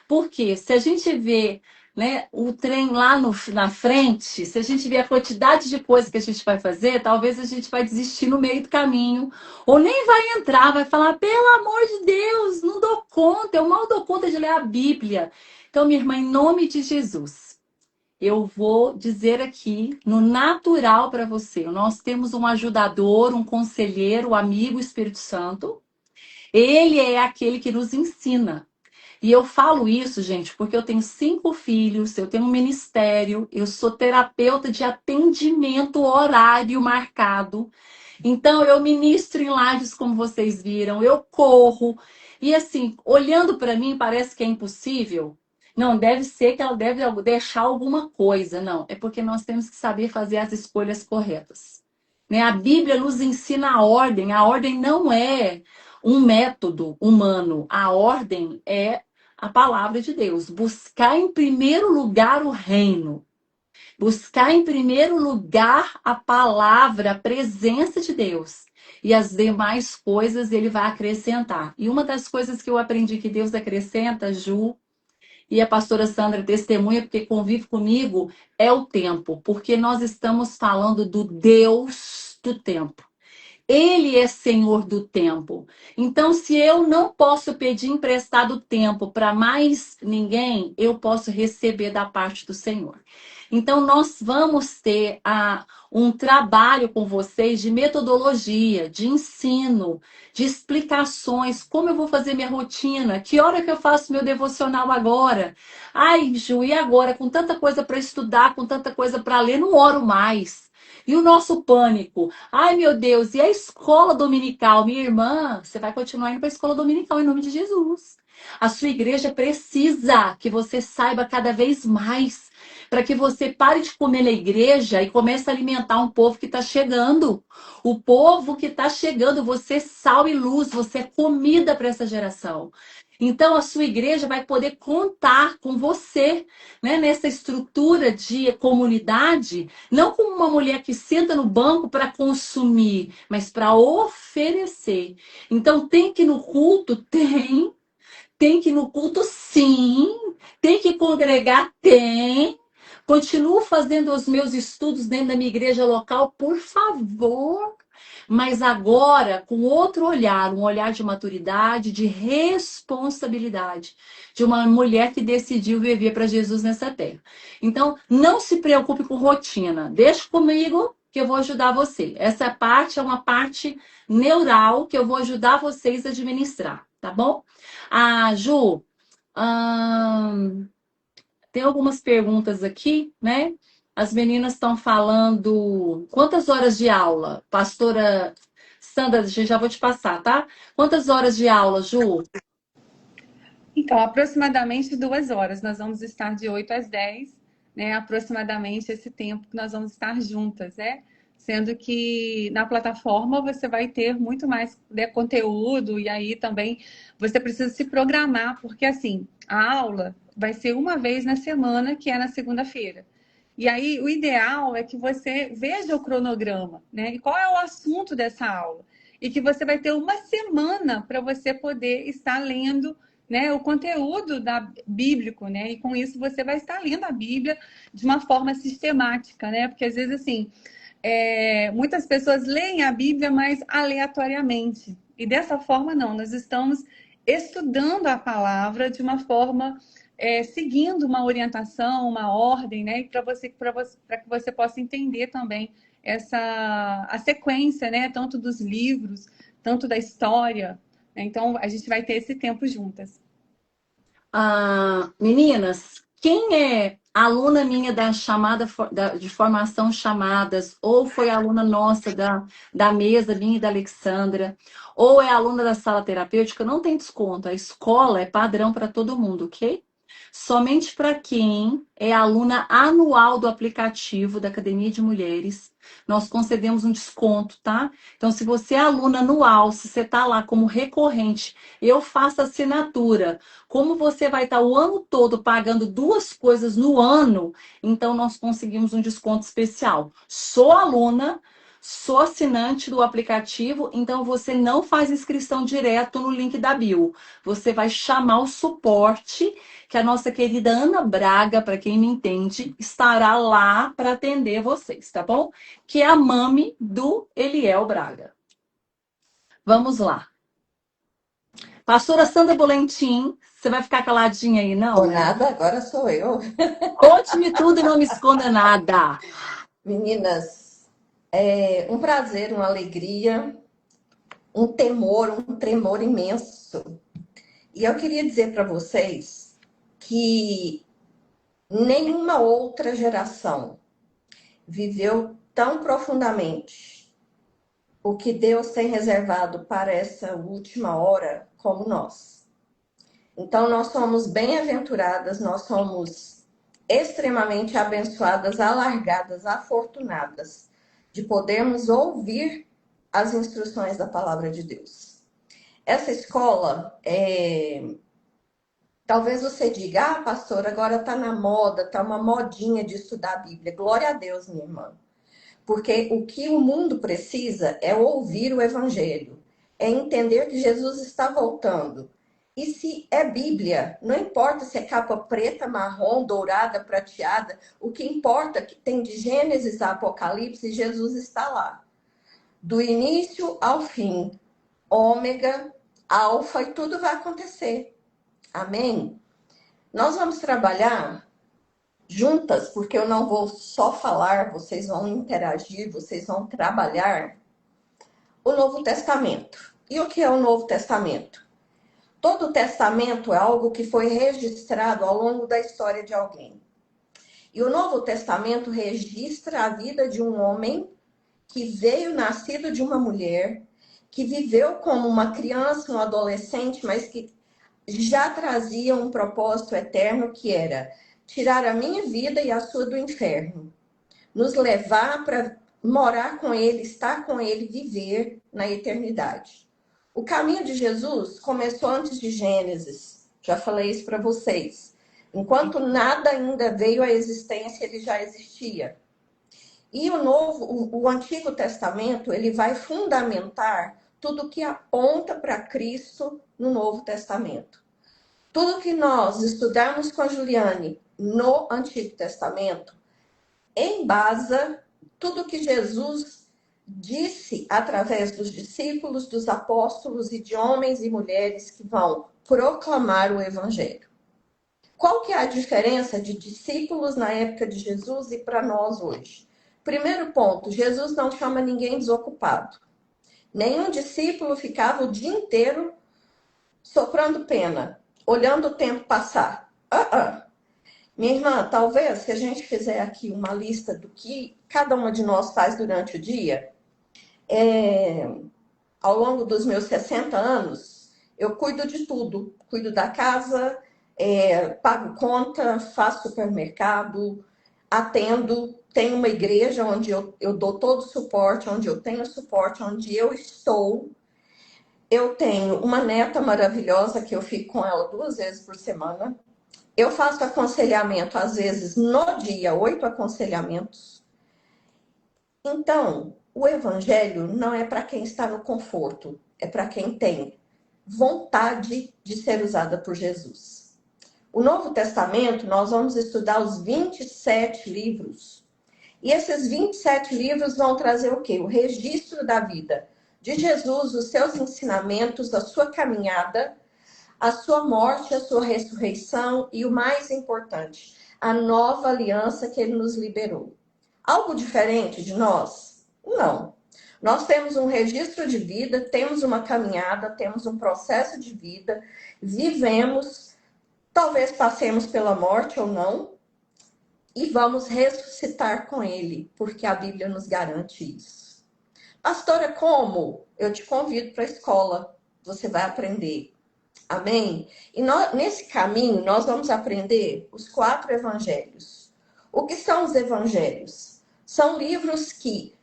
Porque se a gente vê, né, o trem lá na frente, se a gente vê a quantidade de coisas que a gente vai fazer, talvez a gente vai desistir no meio do caminho, ou nem vai entrar, vai falar, pelo amor de Deus, não dou conta, eu mal dou conta de ler a Bíblia. Então, minha irmã, em nome de Jesus, eu vou dizer aqui no natural para você. Nós temos um ajudador, um conselheiro, um amigo, Espírito Santo. Ele é aquele que nos ensina. E eu falo isso, gente, porque eu tenho 5 filhos, eu tenho um ministério, eu sou terapeuta de atendimento horário marcado. Então, eu ministro em lives, como vocês viram, eu corro. E assim, olhando para mim, parece que é impossível. Não, deve ser que ela deve deixar alguma coisa. Não, é porque nós temos que saber fazer as escolhas corretas. Né? A Bíblia nos ensina a ordem. A ordem não é um método humano. A ordem é a palavra de Deus. Buscar em primeiro lugar o reino. Buscar em primeiro lugar a palavra, a presença de Deus. E as demais coisas ele vai acrescentar. E uma das coisas que eu aprendi que Deus acrescenta, Ju, e a pastora Sandra testemunha, porque convive comigo, é o tempo. Porque nós estamos falando do Deus do tempo. Ele é Senhor do tempo. Então, se eu não posso pedir emprestado tempo para mais ninguém, eu posso receber da parte do Senhor. Então, nós vamos ter um trabalho com vocês de metodologia, de ensino, de explicações, como eu vou fazer minha rotina, que hora que eu faço meu devocional agora. Ai, Ju, e agora? Com tanta coisa para estudar, com tanta coisa para ler, não oro mais. E o nosso pânico? Ai, meu Deus, e a escola dominical? Minha irmã, você vai continuar indo para a escola dominical em nome de Jesus. A sua igreja precisa que você saiba cada vez mais, para que você pare de comer na igreja e comece a alimentar um povo que está chegando. O povo que está chegando, você é sal e luz, você é comida para essa geração. Então, a sua igreja vai poder contar com você, né, nessa estrutura de comunidade, não como uma mulher que senta no banco para consumir, mas para oferecer. Então, tem que ir no culto? Tem que ir no culto? Sim. Tem que congregar? Tem. Continuo fazendo os meus estudos dentro da minha igreja local, por favor. Mas agora, com outro olhar, um olhar de maturidade, de responsabilidade, de uma mulher que decidiu viver para Jesus nessa terra. Então, não se preocupe com rotina. Deixa comigo que eu vou ajudar você. Essa parte é uma parte neural que eu vou ajudar vocês a administrar, tá bom? Ju, tem algumas perguntas aqui, né? As meninas estão falando quantas horas de aula? Pastora Sandra, já vou te passar, tá? Quantas horas de aula, Ju? Então, aproximadamente 2 horas. Nós vamos estar de 8 às 10, né? Aproximadamente esse tempo que nós vamos estar juntas, né? Sendo que na plataforma você vai ter muito mais, né, conteúdo, e aí também você precisa se programar, porque assim, a aula vai ser uma vez na semana, que é na segunda-feira. E aí o ideal é que você veja o cronograma, né? E qual é o assunto dessa aula? E que você vai ter uma semana para você poder estar lendo, né, o conteúdo bíblico, né? E com isso você vai estar lendo a Bíblia de uma forma sistemática, né? Porque às vezes assim, muitas pessoas leem a Bíblia mais aleatoriamente. E dessa forma não, nós estamos estudando a palavra de uma forma seguindo uma orientação, uma ordem, né? E para que você possa entender também a sequência, né? Tanto dos livros, tanto da história. Então, a gente vai ter esse tempo juntas. Meninas, quem é aluna minha da chamada de formação chamadas, ou foi aluna nossa da mesa, minha e da Alexandra, ou é aluna da sala terapêutica, não tem desconto. A escola é padrão para todo mundo, ok? Somente para quem é aluna anual do aplicativo da Academia de Mulheres, nós concedemos um desconto, tá? Então, se você é aluna anual, se você está lá como recorrente, eu faço assinatura. Como você vai estar o ano todo pagando 2 coisas no ano, então nós conseguimos um desconto especial. Sou aluna, sou assinante do aplicativo, então você não faz inscrição direto no link da bio. Você vai chamar o suporte, que a nossa querida Ana Braga, para quem me entende, estará lá para atender vocês, tá bom? Que é a mami do Eliel Braga. Vamos lá. Pastora Sandra Bolentim, você vai ficar caladinha aí, não, Por né? nada, agora sou eu. Conte-me tudo e não me esconda nada. Meninas, é um prazer, uma alegria, um tremor imenso. E eu queria dizer para vocês que nenhuma outra geração viveu tão profundamente o que Deus tem reservado para essa última hora como nós. Então, nós somos bem-aventuradas, nós somos extremamente abençoadas, alargadas, afortunadas de podermos ouvir as instruções da palavra de Deus. Essa escola, talvez você diga, pastora, agora está na moda, está uma modinha de estudar a Bíblia. Glória a Deus, minha irmã. Porque o que o mundo precisa é ouvir o Evangelho, é entender que Jesus está voltando. E se é Bíblia, não importa se é capa preta, marrom, dourada, prateada, o que importa é que tem de Gênesis a Apocalipse, Jesus está lá. Do início ao fim, ômega, alfa, e tudo vai acontecer. Amém? Nós vamos trabalhar juntas, porque eu não vou só falar, vocês vão interagir, vocês vão trabalhar o Novo Testamento. E o que é o Novo Testamento? Todo testamento é algo que foi registrado ao longo da história de alguém. E o Novo Testamento registra a vida de um homem que veio nascido de uma mulher, que viveu como uma criança, um adolescente, mas que já trazia um propósito eterno que era tirar a minha vida e a sua do inferno. Nos levar para morar com ele, estar com ele, viver na eternidade. O caminho de Jesus começou antes de Gênesis. Já falei isso para vocês. Enquanto nada ainda veio à existência, ele já existia. E o Antigo Testamento, ele vai fundamentar tudo que aponta para Cristo no Novo Testamento. Tudo que nós estudamos com a Juliane no Antigo Testamento embasa tudo que Jesus disse através dos discípulos, dos apóstolos e de homens e mulheres que vão proclamar o Evangelho. Qual que é a diferença de discípulos na época de Jesus e para nós hoje? Primeiro ponto, Jesus não chama ninguém desocupado. Nenhum discípulo ficava o dia inteiro soprando pena, olhando o tempo passar. Minha irmã, talvez se a gente fizer aqui uma lista do que cada uma de nós faz durante o dia, ao longo dos meus 60 anos, eu cuido de tudo. Cuido da casa, pago conta, faço supermercado, atendo, tenho uma igreja onde eu dou todo o suporte, onde eu tenho suporte, onde eu estou. Eu tenho uma neta maravilhosa que eu fico com ela 2 vezes por semana. Eu faço aconselhamento, às vezes, no dia, 8 aconselhamentos. Então, o Evangelho não é para quem está no conforto, é para quem tem vontade de ser usada por Jesus. O Novo Testamento, nós vamos estudar os 27 livros. E esses 27 livros vão trazer o quê? O registro da vida de Jesus, os seus ensinamentos, a sua caminhada, a sua morte, a sua ressurreição e o mais importante, a nova aliança que ele nos liberou. Algo diferente de nós? Não. Nós temos um registro de vida, temos uma caminhada, temos um processo de vida, vivemos, talvez passemos pela morte ou não, e vamos ressuscitar com ele, porque a Bíblia nos garante isso. Pastora, como? Eu te convido para a escola, você vai aprender. Amém? E nesse caminho, nós vamos aprender os 4 evangelhos. O que são os evangelhos? São livros que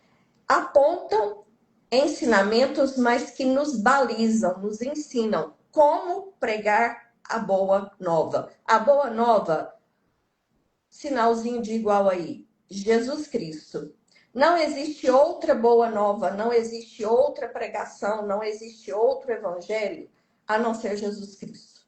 apontam ensinamentos, mas que nos balizam, nos ensinam como pregar a boa nova. A boa nova, sinalzinho de igual aí, Jesus Cristo. Não existe outra boa nova, não existe outra pregação, não existe outro evangelho a não ser Jesus Cristo.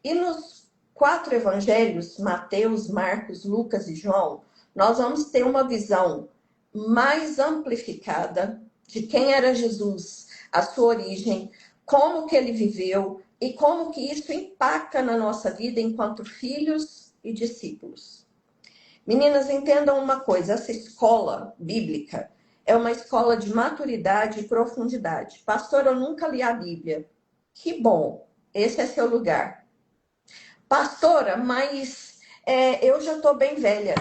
E nos 4 evangelhos, Mateus, Marcos, Lucas e João, nós vamos ter uma visão mais amplificada de quem era Jesus, a sua origem, como que ele viveu e como que isso impacta na nossa vida enquanto filhos e discípulos. Meninas, entendam uma coisa, essa escola bíblica é uma escola de maturidade e profundidade. Pastor, eu nunca li a Bíblia. Que bom, esse é seu lugar. Pastora, mas eu já estou bem velha.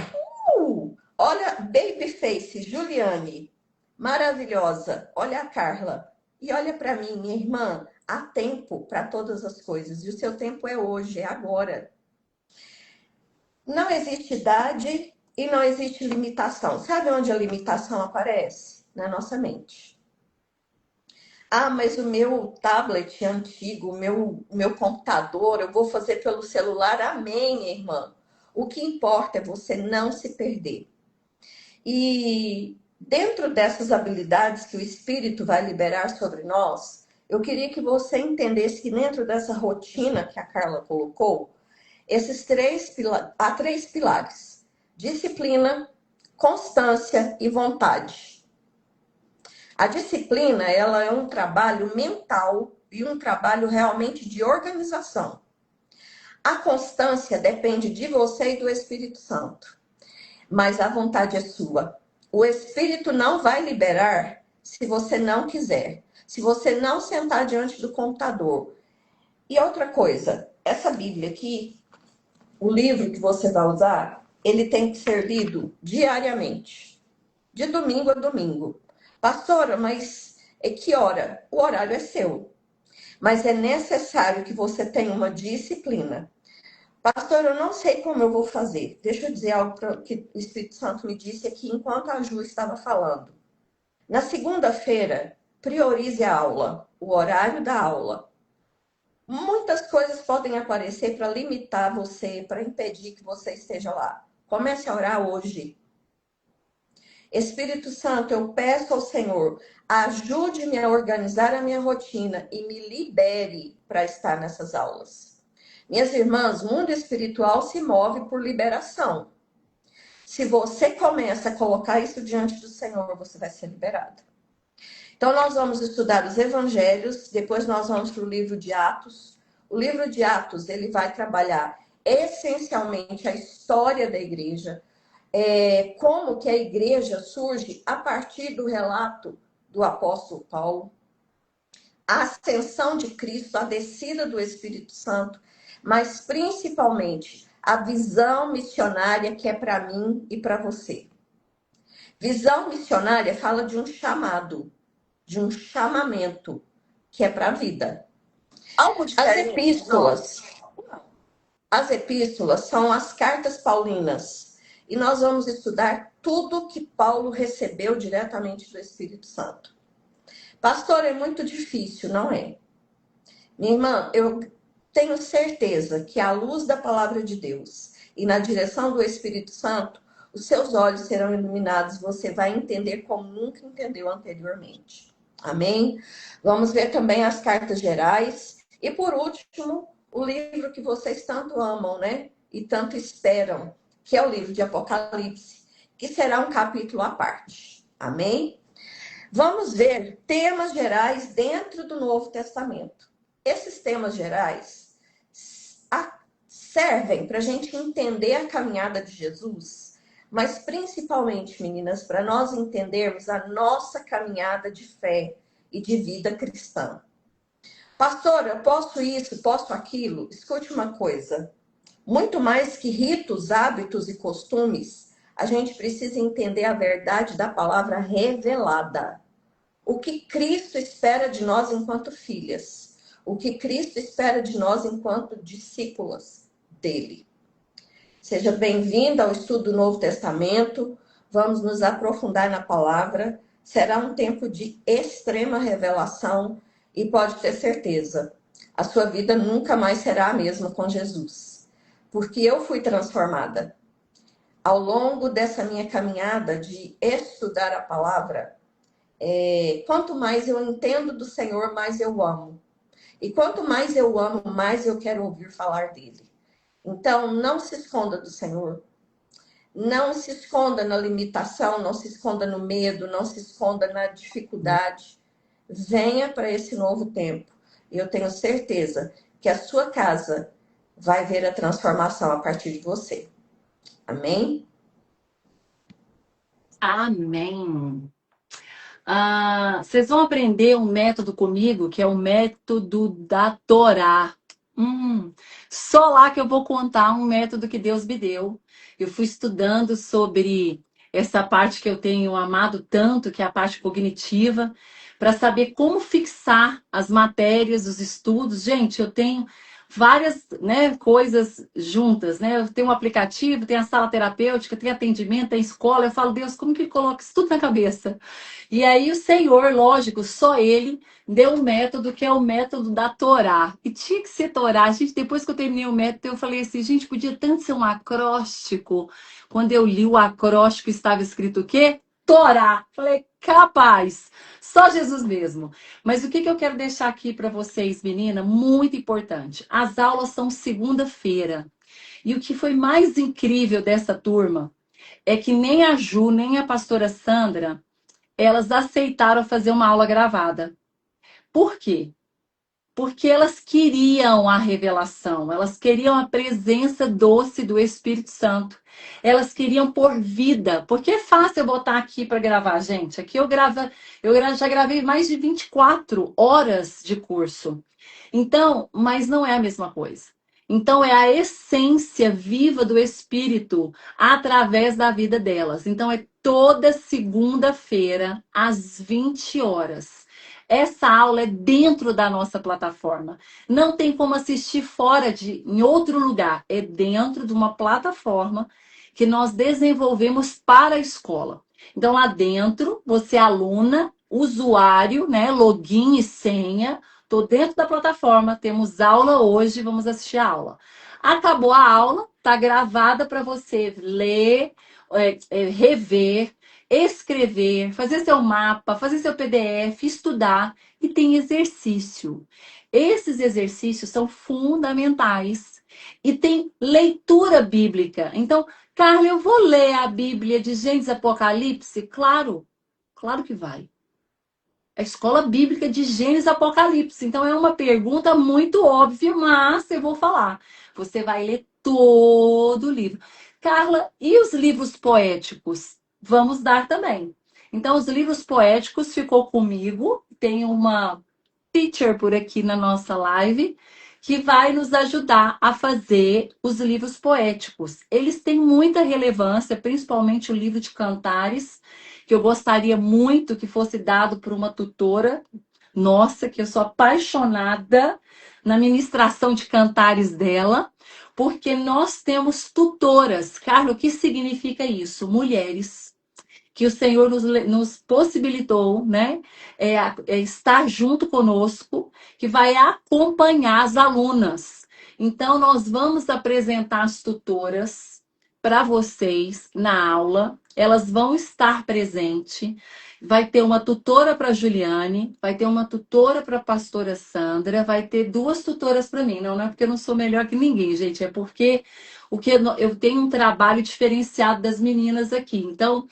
Olha, Babyface, Juliane, maravilhosa. Olha a Carla. E olha para mim, minha irmã, há tempo para todas as coisas. E o seu tempo é hoje, é agora. Não existe idade e não existe limitação. Sabe onde a limitação aparece? Na nossa mente. Ah, mas o meu tablet é antigo, o meu computador, eu vou fazer pelo celular. Amém, minha irmã. O que importa é você não se perder. E dentro dessas habilidades que o Espírito vai liberar sobre nós, eu queria que você entendesse que dentro dessa rotina que a Carla colocou, há três pilares: disciplina, constância e vontade. A disciplina, ela é um trabalho mental e um trabalho realmente de organização. A constância depende de você e do Espírito Santo, mas a vontade é sua. O Espírito não vai liberar se você não quiser, se você não sentar diante do computador. E outra coisa, essa Bíblia aqui, o livro que você vai usar, ele tem que ser lido diariamente, de domingo a domingo. Pastora, mas que hora? O horário é seu. Mas é necessário que você tenha uma disciplina. Pastor, eu não sei como eu vou fazer. Deixa eu dizer algo que o Espírito Santo me disse aqui enquanto a Ju estava falando. Na segunda-feira, priorize a aula, o horário da aula. Muitas coisas podem aparecer para limitar você, para impedir que você esteja lá. Comece a orar hoje. Espírito Santo, eu peço ao Senhor, ajude-me a organizar a minha rotina e me libere para estar nessas aulas. Minhas irmãs, o mundo espiritual se move por liberação. Se você começa a colocar isso diante do Senhor, você vai ser liberado. Então, nós vamos estudar os evangelhos, depois nós vamos para o livro de Atos. O livro de Atos, ele vai trabalhar essencialmente a história da igreja, como que a igreja surge a partir do relato do apóstolo Paulo, a ascensão de Cristo, a descida do Espírito Santo, mas principalmente a visão missionária que é para mim e para você. Visão missionária fala de um chamado, de um chamamento que é para a vida. Algo diferente. As epístolas são as cartas paulinas e nós vamos estudar tudo que Paulo recebeu diretamente do Espírito Santo. Pastor, é muito difícil, não é? Minha irmã, eu tenho certeza que à luz da palavra de Deus e na direção do Espírito Santo, os seus olhos serão iluminados, você vai entender como nunca entendeu anteriormente. Amém? Vamos ver também as cartas gerais. E por último, o livro que vocês tanto amam, né? E tanto esperam, que é o livro de Apocalipse, que será um capítulo à parte. Amém? Vamos ver temas gerais dentro do Novo Testamento. Esses temas gerais servem para a gente entender a caminhada de Jesus, mas principalmente, meninas, para nós entendermos a nossa caminhada de fé e de vida cristã. Pastora, posso isso, posso aquilo? Escute uma coisa. Muito mais que ritos, hábitos e costumes, a gente precisa entender a verdade da palavra revelada. O que Cristo espera de nós enquanto filhas. O que Cristo espera de nós enquanto discípulas dele. Seja bem-vinda ao estudo do Novo Testamento. Vamos nos aprofundar na palavra. Será um tempo de extrema revelação e pode ter certeza, a sua vida nunca mais será a mesma com Jesus. Porque eu fui transformada. Ao longo dessa minha caminhada de estudar a palavra, quanto mais eu entendo do Senhor, mais eu amo. E quanto mais eu amo, mais eu quero ouvir falar dele. Então, não se esconda do Senhor. Não se esconda na limitação, não se esconda no medo, não se esconda na dificuldade. Venha para esse novo tempo. E eu tenho certeza que a sua casa vai ver a transformação a partir de você. Amém? Amém. Vocês vão aprender um método comigo, que é o método da Torá. Só lá que eu vou contar um método que Deus me deu. Eu fui estudando sobre essa parte que eu tenho amado tanto, que é a parte cognitiva, para saber como fixar as matérias, os estudos. Gente, eu tenho várias, né, coisas juntas, né? Eu tenho um aplicativo, tem a sala terapêutica, tem atendimento, tem escola. Eu falo, Deus, como que coloca isso tudo na cabeça? E aí o Senhor, lógico, só Ele deu um método que é o método da Torá. E tinha que ser Torá. Gente, depois que eu terminei o método, eu falei assim, gente, podia tanto ser um acróstico. Quando eu li o acróstico, estava escrito o quê? Torá. Falei, capaz. Só Jesus mesmo. Mas o que eu quero deixar aqui para vocês, menina? Muito importante. As aulas são segunda-feira. E o que foi mais incrível dessa turma é que nem a Ju, nem a pastora Sandra, elas aceitaram fazer uma aula gravada. Por quê? Porque elas queriam a revelação, elas queriam a presença doce do Espírito Santo. Elas queriam pôr vida, porque é fácil eu botar aqui para gravar, gente. Aqui já gravei mais de 24 horas de curso. Então, mas não é a mesma coisa. Então, é a essência viva do Espírito através da vida delas. Então, é toda segunda-feira, às 20 horas. Essa aula é dentro da nossa plataforma. Não tem como assistir em outro lugar. É dentro de uma plataforma que nós desenvolvemos para a escola. Então, lá dentro, você é aluna, usuário, né, login e senha. Estou dentro da plataforma, temos aula hoje, vamos assistir a aula. Acabou a aula, está gravada para você ler, rever, escrever, fazer seu mapa, fazer seu PDF, estudar e tem exercício. Esses exercícios são fundamentais e tem leitura bíblica. Então, Carla, eu vou ler a Bíblia de Gênesis e Apocalipse? Claro, claro que vai. A escola bíblica de Gênesis e Apocalipse. Então, é uma pergunta muito óbvia, mas eu vou falar. Você vai ler todo o livro. Carla, e os livros poéticos? Vamos dar também. Então, os livros poéticos ficou comigo. Tem uma teacher por aqui na nossa live que vai nos ajudar a fazer os livros poéticos. Eles têm muita relevância, principalmente o livro de Cantares, que eu gostaria muito que fosse dado por uma tutora nossa, que eu sou apaixonada na ministração de Cantares dela, porque nós temos tutoras. Carla, o que significa isso? Mulheres que o Senhor nos possibilitou, né, estar junto conosco, que vai acompanhar as alunas. Então, nós vamos apresentar as tutoras para vocês na aula. Elas vão estar presentes. Vai ter uma tutora para a Juliane, vai ter uma tutora para a pastora Sandra, vai ter 2 tutoras para mim. Não é porque eu não sou melhor que ninguém, gente, é porque eu tenho um trabalho diferenciado das meninas aqui. Então,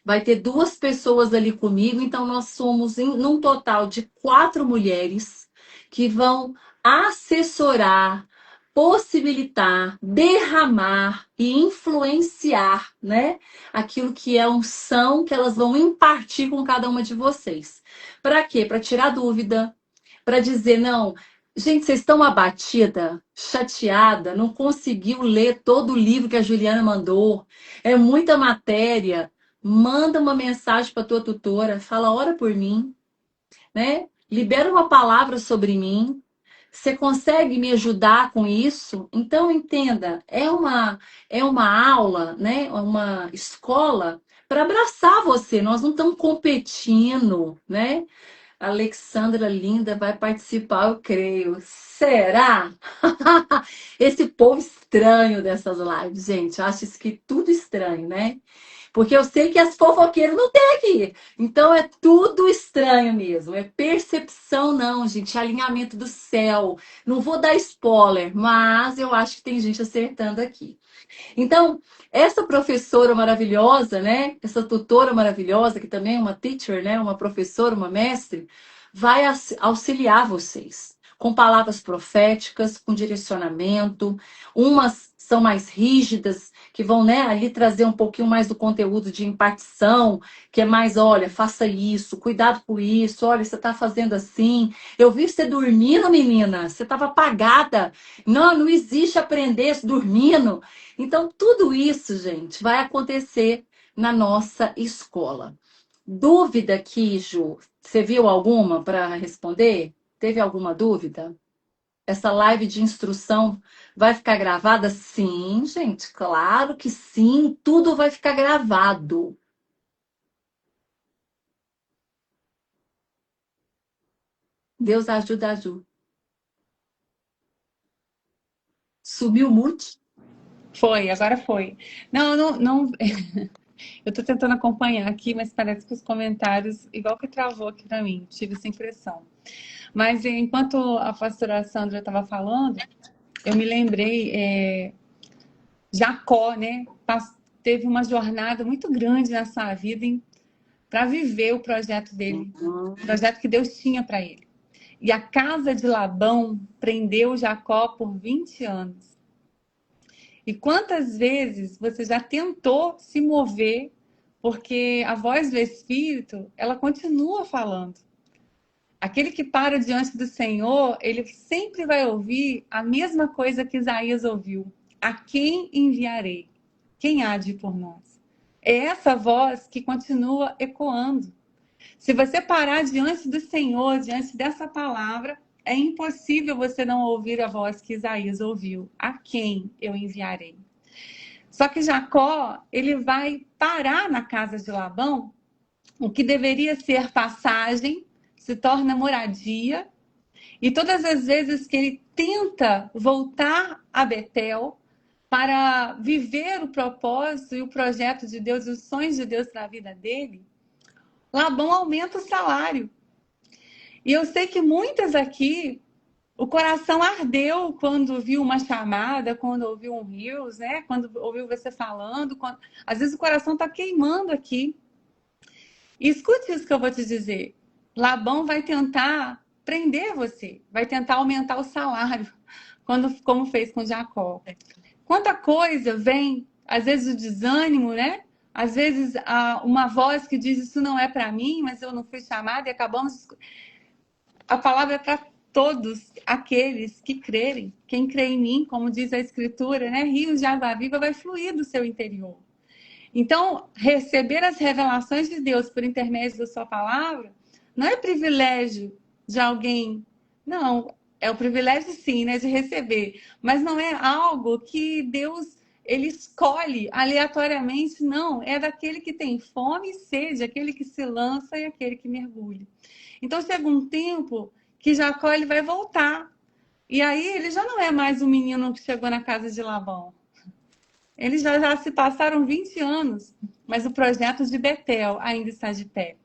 vai ter 2 pessoas ali comigo, então nós somos num total de 4 mulheres que vão assessorar, possibilitar, derramar e influenciar, né? Aquilo que é a unção que elas vão impartir com cada uma de vocês. Para quê? Para tirar dúvida, para dizer, não, gente, vocês estão abatida, chateada, não conseguiu ler todo o livro que a Juliana mandou, é muita matéria. Manda uma mensagem para tua tutora, fala, ora por mim, né? Libera uma palavra sobre mim. Você consegue me ajudar com isso? Então, entenda, é uma aula, né? Uma escola para abraçar você. Nós não estamos competindo, né? A Alexandra linda vai participar, eu creio. Será? Esse povo estranho dessas lives, gente. Eu acho isso que tudo estranho, né? Porque eu sei que as fofoqueiras não tem aqui. Então é tudo estranho mesmo. É percepção, não, gente. É alinhamento do céu. Não vou dar spoiler, mas eu acho que tem gente acertando aqui. Então, essa professora maravilhosa, né? Essa tutora maravilhosa, que também é uma teacher, né? Uma professora, uma mestre, vai auxiliar vocês. com palavras proféticas, com direcionamento. Umas são mais rígidas, que vão, né, ali trazer um pouquinho mais do conteúdo de impartição, que é mais, olha, faça isso, cuidado com isso, olha, você está fazendo assim. Eu vi você dormindo, menina, você estava apagada. Não, não existe aprender dormindo. Então, tudo isso, gente, vai acontecer na nossa escola. Dúvida aqui, Ju? Você viu alguma para responder? Teve alguma dúvida? Essa live de instrução vai ficar gravada? Sim, gente, claro que sim, tudo vai ficar gravado. Deus ajuda a Ju. Sumiu o mute? Foi, agora foi. Não, não. Eu tô tentando acompanhar aqui, mas parece que os comentários, igual que travou aqui para mim, tive essa impressão. Mas enquanto a pastora Sandra estava falando, eu me lembrei, Jacó, né? Teve uma jornada muito grande na sua vida para viver o projeto dele, o projeto que Deus tinha para ele. E a casa de Labão prendeu Jacó por 20 anos. E quantas vezes você já tentou se mover, porque a voz do Espírito, ela continua falando. Aquele que para diante do Senhor, ele sempre vai ouvir a mesma coisa que Isaías ouviu. A quem enviarei? Quem há de ir por nós? É essa voz que continua ecoando. Se você parar diante do Senhor, diante dessa palavra, é impossível você não ouvir a voz que Isaías ouviu. A quem eu enviarei? Só que Jacó, ele vai parar na casa de Labão, o que deveria ser passagem, se torna moradia. E todas as vezes que ele tenta voltar a Betel para viver o propósito e o projeto de Deus, os sonhos de Deus para a vida dele, Labão aumenta o salário. E eu sei que muitas aqui, o coração ardeu quando viu uma chamada, quando ouviu um rios, né? Quando ouviu você falando. Às vezes o coração está queimando aqui. E escute isso que eu vou te dizer. Labão vai tentar prender você, vai tentar aumentar o salário, como fez com Jacó. Quanta coisa vem, às vezes o desânimo, né? Às vezes uma voz que diz isso não é para mim, mas eu não fui chamada e acabamos. A palavra é para todos aqueles que crerem. Quem crê em mim, como diz a Escritura, né? Rios de água viva vai fluir do seu interior. Então, receber as revelações de Deus por intermédio da sua palavra não é privilégio de alguém. Não, é o privilégio sim, né, de receber. Mas não é algo que Deus ele escolhe aleatoriamente, não. É daquele que tem fome e sede, aquele que se lança e aquele que mergulha. Então, chega um tempo que Jacó ele vai voltar. E aí ele já não é mais o menino que chegou na casa de Labão. Eles já se passaram 20 anos, mas o projeto de Betel ainda está de pé.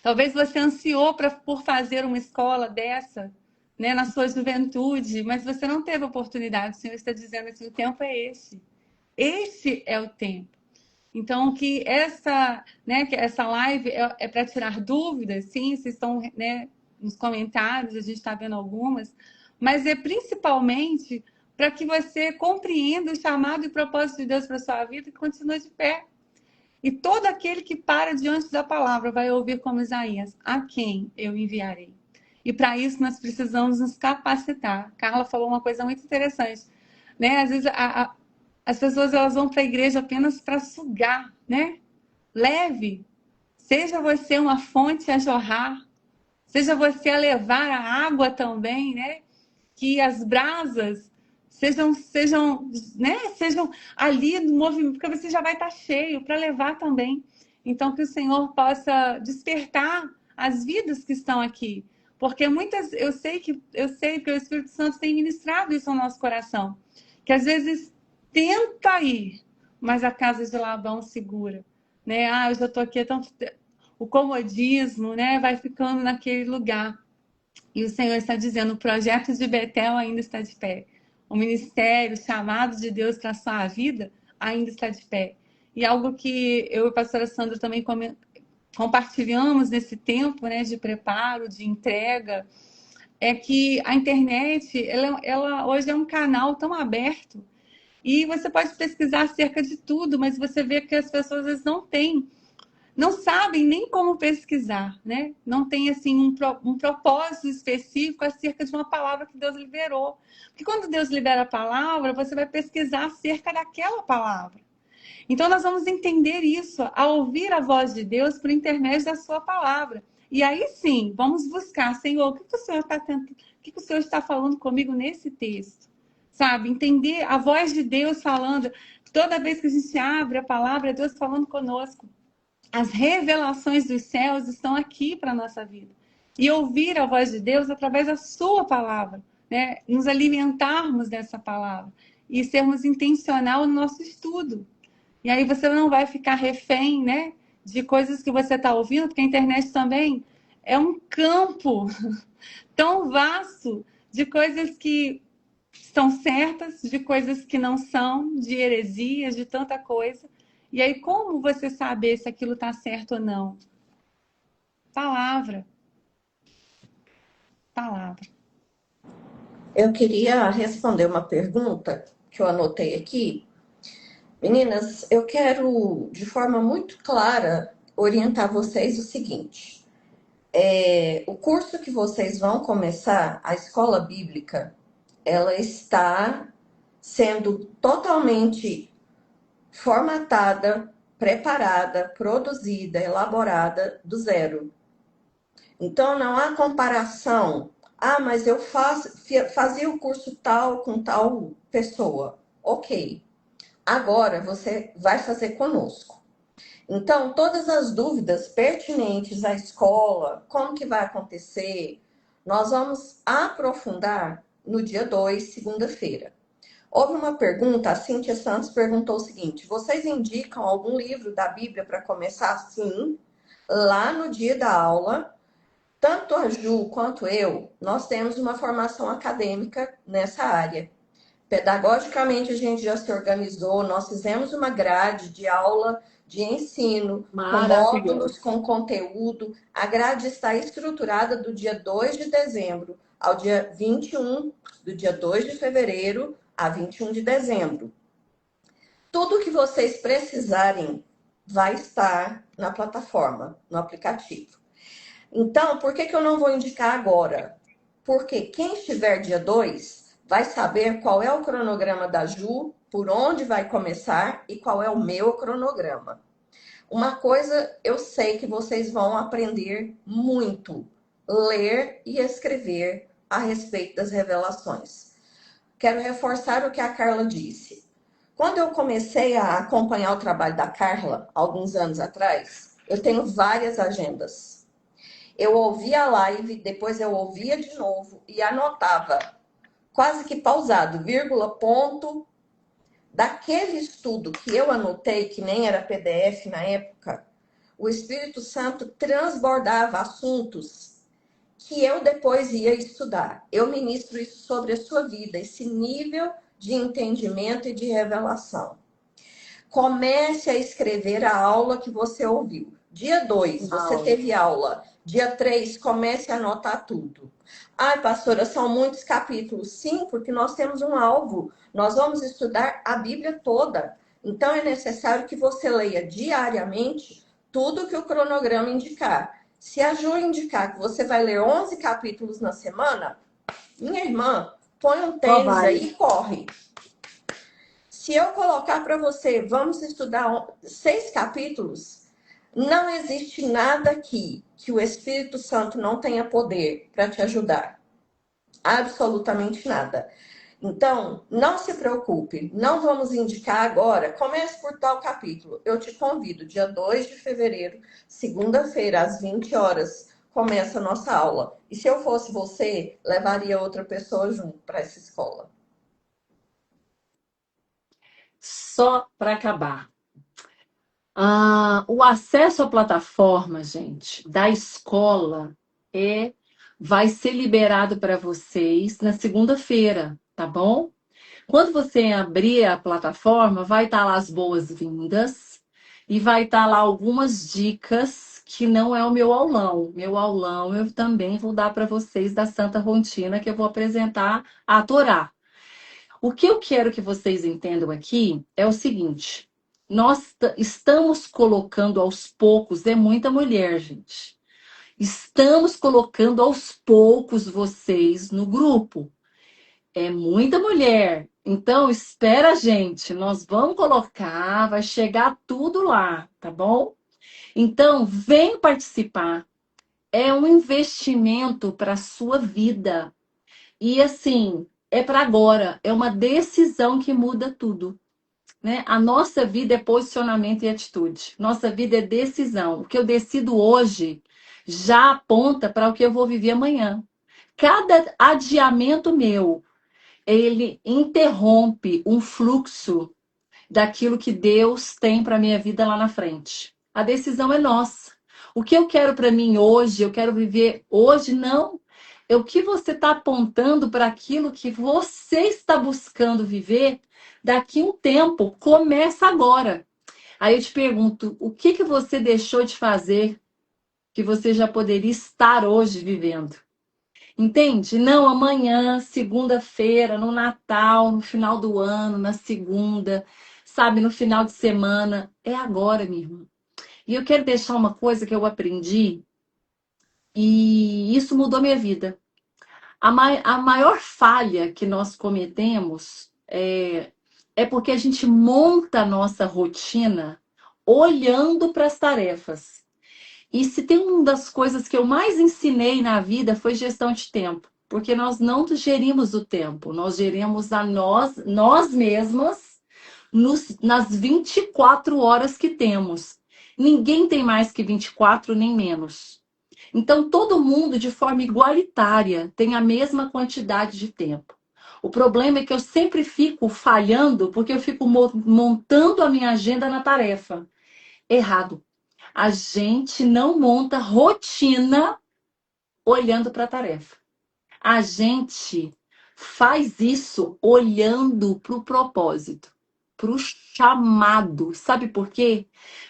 Talvez você ansiou por fazer uma escola dessa, né, na sua juventude, mas você não teve oportunidade. O Senhor está dizendo assim, o tempo é esse. Esse é o tempo. Então, que essa live é para tirar dúvidas, sim, vocês estão, né, nos comentários, a gente está vendo algumas, mas é principalmente para que você compreenda o chamado e propósito de Deus para a sua vida e continue de pé. E todo aquele que para diante da palavra vai ouvir como Isaías, a quem eu enviarei. E para isso nós precisamos nos capacitar. Carla falou uma coisa muito interessante, né? Às vezes as pessoas elas vão para a igreja apenas para sugar, né? Leve. Seja você uma fonte a jorrar. Seja você a levar a água também, né? Que as brasas sejam ali no movimento, porque você já vai estar cheio para levar também. Então, que o Senhor possa despertar as vidas que estão aqui. Porque muitas, eu sei que o Espírito Santo tem ministrado isso ao nosso coração. Que às vezes tenta ir, mas a casa de Labão segura. Né? Eu já estou aqui, então, o comodismo, né, vai ficando naquele lugar. E o Senhor está dizendo, o projeto de Betel ainda está de pé. O ministério, o chamado de Deus para a sua vida ainda está de pé. E algo que eu e a pastora Sandra também compartilhamos nesse tempo, né, de preparo, de entrega, é que a internet, ela hoje é um canal tão aberto e você pode pesquisar acerca de tudo, mas você vê que as pessoas às vezes não sabem nem como pesquisar, né? Não tem assim um propósito específico acerca de uma palavra que Deus liberou. Porque quando Deus libera a palavra, você vai pesquisar acerca daquela palavra. Então nós vamos entender isso ao ouvir a voz de Deus por intermédio da sua palavra. E aí sim, vamos buscar, Senhor, o que o Senhor está tentando, o que o Senhor está falando comigo nesse texto? Sabe? Entender a voz de Deus falando. Toda vez que a gente abre a palavra, é Deus falando conosco. As revelações dos céus estão aqui para a nossa vida. E ouvir a voz de Deus através da sua palavra, né? Nos alimentarmos dessa palavra e sermos intencional no nosso estudo. E aí você não vai ficar refém, né, de coisas que você está ouvindo, porque a internet também é um campo tão vasto de coisas que estão certas, de coisas que não são, de heresias, de tanta coisa. E aí, como você saber se aquilo está certo ou não? Palavra. Palavra. Eu queria responder uma pergunta que eu anotei aqui. Meninas, eu quero, de forma muito clara, orientar vocês o seguinte. O curso que vocês vão começar, a escola bíblica, ela está sendo totalmente formatada, preparada, produzida, elaborada do zero. Então, não há comparação. Ah, mas eu fazia o curso tal com tal pessoa. Ok. Agora você vai fazer conosco. Então, todas as dúvidas pertinentes à escola, como que vai acontecer, nós vamos aprofundar no dia 2, segunda-feira. Houve uma pergunta, a Cíntia Santos perguntou o seguinte: vocês indicam algum livro da Bíblia para começar? Sim. Lá no dia da aula, tanto a Ju quanto eu, nós temos uma formação acadêmica nessa área. Pedagogicamente, a gente já se organizou, nós fizemos uma grade de aula de ensino, com módulos, com conteúdo. A grade está estruturada do dia 2 de dezembro ao dia 21, do dia 2 de fevereiro a 21 de dezembro. Tudo que vocês precisarem vai estar na plataforma, no aplicativo. Então, por que eu não vou indicar agora? Porque quem estiver dia 2 vai saber qual é o cronograma da Ju, por onde vai começar e qual é o meu cronograma. Uma coisa eu sei que vocês vão aprender muito: ler e escrever a respeito das revelações. Quero reforçar o que a Carla disse. Quando eu comecei a acompanhar o trabalho da Carla, alguns anos atrás, eu tenho várias agendas. Eu ouvia a live, depois eu ouvia de novo e anotava, quase que pausado, vírgula, ponto, daquele estudo que eu anotei, que nem era PDF na época, o Espírito Santo transbordava assuntos que eu depois ia estudar. Eu ministro isso sobre a sua vida, esse nível de entendimento e de revelação. Comece a escrever a aula que você ouviu. Dia 2, você teve aula. Dia 3, comece a anotar tudo. Ai, pastora, são muitos capítulos. Sim, porque nós temos um alvo. Nós vamos estudar a Bíblia toda. Então, é necessário que você leia diariamente tudo que o cronograma indicar. Se a Ju indicar que você vai ler 11 capítulos na semana, minha irmã, põe um tênis aí e corre. Se eu colocar para você, vamos estudar 6 capítulos, não existe nada aqui que o Espírito Santo não tenha poder para te ajudar. Absolutamente nada. Então, não se preocupe, não vamos indicar agora, comece por tal capítulo. Eu te convido, dia 2 de fevereiro, segunda-feira, às 20 horas, começa a nossa aula. E se eu fosse você, levaria outra pessoa junto para essa escola. Só para acabar. O acesso à plataforma, gente, da escola vai ser liberado para vocês na segunda-feira, tá bom? Quando você abrir a plataforma, vai estar lá as boas-vindas e vai estar lá algumas dicas que não é o meu aulão. Meu aulão eu também vou dar para vocês da Santa Rotina, que eu vou apresentar a Torá. O que eu quero que vocês entendam aqui é o seguinte: nós estamos colocando aos poucos, é muita mulher, gente. Estamos colocando aos poucos vocês no grupo. É muita mulher. Então, espera, gente. Nós vamos colocar, vai chegar tudo lá, tá bom? Então, vem participar. É um investimento para a sua vida. E assim, é para agora. É uma decisão que muda tudo, né? A nossa vida é posicionamento e atitude. Nossa vida é decisão. O que eu decido hoje já aponta para o que eu vou viver amanhã. Cada adiamento meu, ele interrompe um fluxo daquilo que Deus tem para minha vida lá na frente. A decisão é nossa. O que eu quero para mim hoje, eu quero viver hoje, não. É o que você está apontando para aquilo que você está buscando viver daqui a um tempo. Começa agora. Aí eu te pergunto, o que você deixou de fazer que você já poderia estar hoje vivendo? Entende? Não, amanhã, segunda-feira, no Natal, no final do ano, na segunda, sabe, no final de semana. É agora, minha irmã. E eu quero deixar uma coisa que eu aprendi e isso mudou minha vida. A maior falha que nós cometemos é porque a gente monta a nossa rotina olhando para as tarefas. E se tem uma das coisas que eu mais ensinei na vida foi gestão de tempo. Porque nós não gerimos o tempo, nós gerimos a nós mesmas nas 24 horas que temos. Ninguém tem mais que 24, nem menos. Então, todo mundo, de forma igualitária, tem a mesma quantidade de tempo. O problema é que eu sempre fico falhando porque eu fico montando a minha agenda na tarefa. Errado. A gente não monta rotina olhando para a tarefa. A gente faz isso olhando para o propósito, para o chamado. Sabe por quê?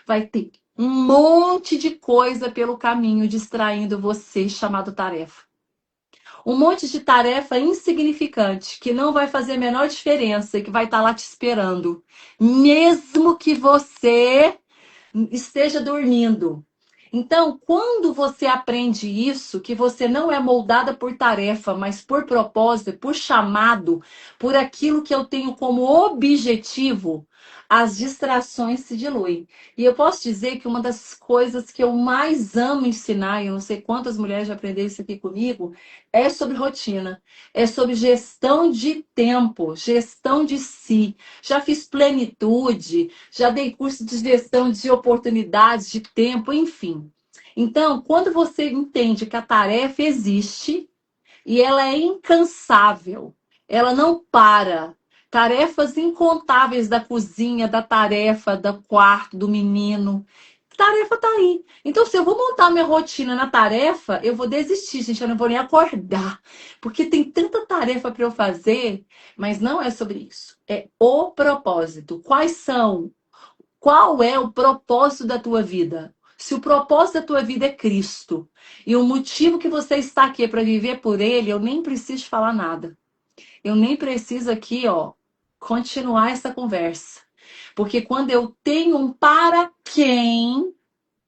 Vai ter um monte de coisa pelo caminho distraindo você, chamado tarefa. Um monte de tarefa insignificante, que não vai fazer a menor diferença e que vai estar lá te esperando. Mesmo que você esteja dormindo. Então, quando você aprende isso, que você não é moldada por tarefa, mas por propósito, por chamado, por aquilo que eu tenho como objetivo, as distrações se diluem. E eu posso dizer que uma das coisas que eu mais amo ensinar, e eu não sei quantas mulheres já aprenderam isso aqui comigo, é sobre rotina, é sobre gestão de tempo, gestão de si. Já fiz plenitude, já dei curso de gestão de oportunidades, de tempo, enfim. Então, quando você entende que a tarefa existe e ela é incansável, ela não para. Tarefas incontáveis da cozinha, da tarefa, do quarto, do menino. Tarefa tá aí. Então, se eu vou montar minha rotina na tarefa, eu vou desistir, gente. Eu não vou nem acordar. Porque tem tanta tarefa para eu fazer, mas não é sobre isso. É o propósito. Qual é o propósito da tua vida? Se o propósito da tua vida é Cristo e o motivo que você está aqui é para viver por Ele, eu nem preciso falar nada. Eu nem preciso aqui, continuar essa conversa. Porque quando eu tenho um para quem,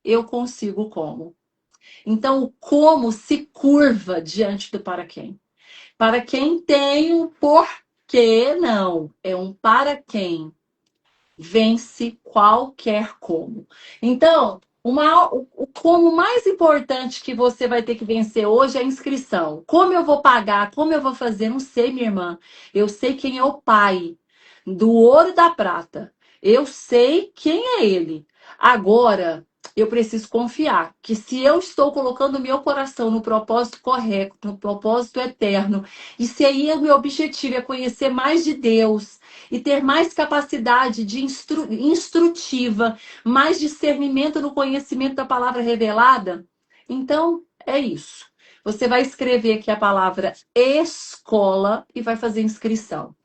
eu consigo o como. Então, o como se curva diante do para quem. Para quem tem um porquê, não. É um para quem vence qualquer como. Então, o como mais importante que você vai ter que vencer hoje é a inscrição. Como eu vou pagar? Como eu vou fazer? Não sei, minha irmã. Eu sei quem é o Pai do ouro e da prata. Eu sei quem é Ele. Agora, eu preciso confiar que se eu estou colocando o meu coração no propósito correto, no propósito eterno, e se aí o meu objetivo é conhecer mais de Deus, e ter mais capacidade de instrutiva, mais discernimento no conhecimento da palavra revelada, então é isso. Você vai escrever aqui a palavra escola e vai fazer inscrição.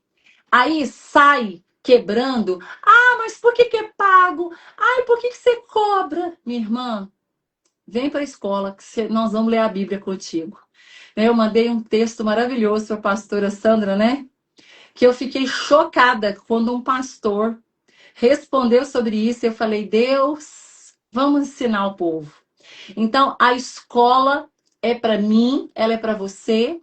Aí sai quebrando. Ah, mas por que é pago? Ai, por que você cobra? Minha irmã, vem para a escola, que nós vamos ler a Bíblia contigo. Eu mandei um texto maravilhoso para a pastora Sandra, né? Que eu fiquei chocada quando um pastor respondeu sobre isso. Eu falei, Deus, vamos ensinar o povo. Então, a escola é para mim, ela é para você.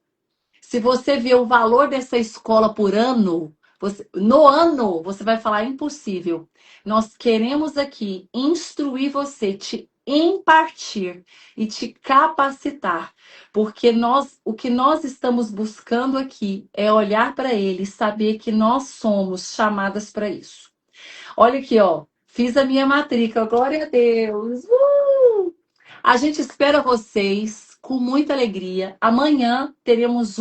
Se você vê o valor dessa escola por ano, no ano, você vai falar impossível. Nós queremos aqui instruir você, te impartir e te capacitar, porque o que nós estamos buscando aqui é olhar para ele e saber que nós somos chamadas para isso. Olha aqui, ó, fiz a minha matrícula, glória a Deus. A gente espera vocês com muita alegria. Amanhã teremos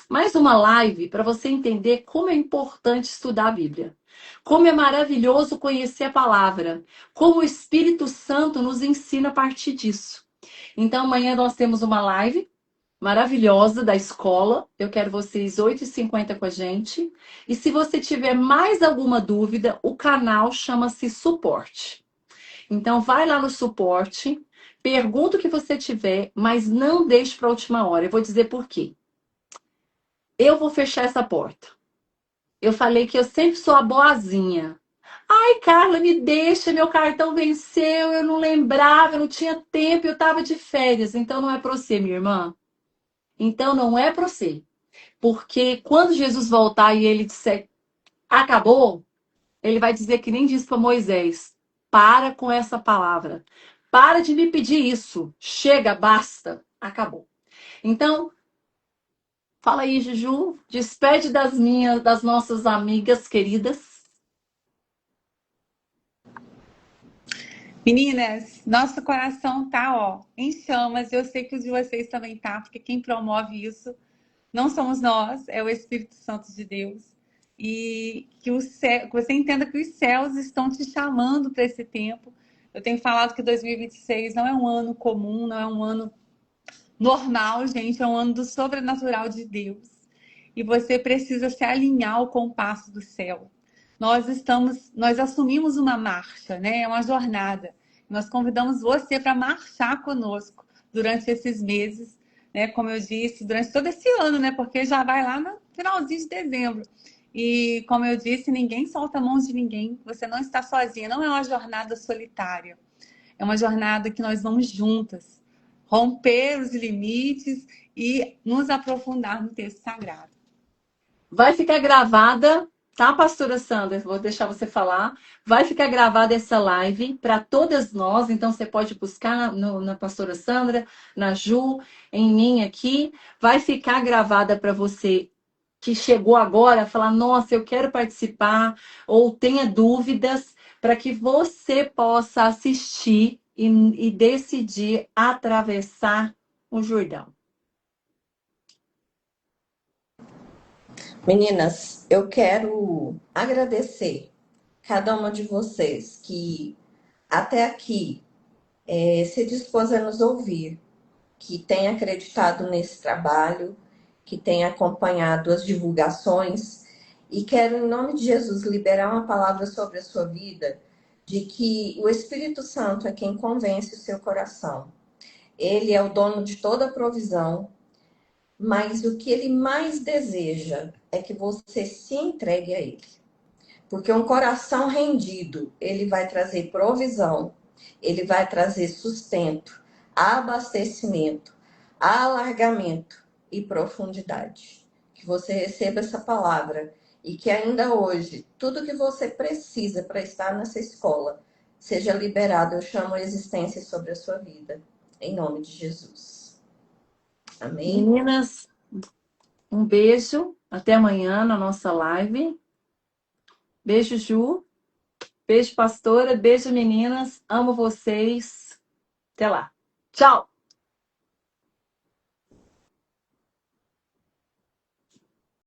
mais uma live para você entender como é importante estudar a Bíblia. Como é maravilhoso conhecer a palavra. Como o Espírito Santo nos ensina a partir disso. Então amanhã nós temos uma live maravilhosa da escola. Eu quero vocês 8h50 com a gente. E se você tiver mais alguma dúvida, o canal chama-se Suporte. Então, vai lá no suporte, pergunta o que você tiver, mas não deixe para a última hora. Eu vou dizer por quê. Eu vou fechar essa porta. Eu falei que eu sempre sou a boazinha. Ai, Carla, me deixa, meu cartão venceu, eu não lembrava, eu não tinha tempo, eu estava de férias. Então, não é para você, minha irmã. Então, não é para você. Porque quando Jesus voltar e ele disser, acabou, ele vai dizer que nem disse para Moisés, para com essa palavra. Para de me pedir isso. Chega, basta. Acabou. Então, fala aí, Juju. Despede das nossas amigas queridas. Meninas, nosso coração tá, ó, em chamas. Eu sei que o de vocês também tá, porque quem promove isso não somos nós, é o Espírito Santo de Deus. E que que você entenda que os céus estão te chamando para esse tempo. Eu tenho falado que 2026 não é um ano comum, não é um ano normal, gente, é um ano do sobrenatural de Deus. E você precisa se alinhar ao compasso do céu. Nós assumimos uma marcha, né? É uma jornada. Nós convidamos você para marchar conosco durante esses meses, né? Como eu disse, durante todo esse ano, né? Porque já vai lá no finalzinho de dezembro. E como eu disse, ninguém solta a mão de ninguém. Você não está sozinha. Não é uma jornada solitária. É uma jornada que nós vamos juntas romper os limites e nos aprofundar no texto sagrado. Vai ficar gravada, tá, pastora Sandra? Vou deixar você falar. Vai ficar gravada essa live para todas nós. Então, você pode buscar na pastora Sandra, na Ju, em mim aqui. Vai ficar gravada para você que chegou agora, falar, nossa, eu quero participar, ou tenha dúvidas, para que você possa assistir e decidir atravessar o Jordão. Meninas, eu quero agradecer cada uma de vocês que até aqui se dispôs a nos ouvir, que tem acreditado nesse trabalho, que tem acompanhado as divulgações, e quero, em nome de Jesus, liberar uma palavra sobre a sua vida, de que o Espírito Santo é quem convence o seu coração. Ele é o dono de toda a provisão, mas o que ele mais deseja é que você se entregue a ele. Porque um coração rendido, ele vai trazer provisão, ele vai trazer sustento, abastecimento, alargamento e profundidade. Que você receba essa palavra e que ainda hoje, tudo que você precisa para estar nessa escola seja liberado. Eu chamo a existência sobre a sua vida. Em nome de Jesus. Amém? Meninas, um beijo. Até amanhã na nossa live. Beijo, Ju. Beijo, pastora. Beijo, meninas. Amo vocês. Até lá. Tchau.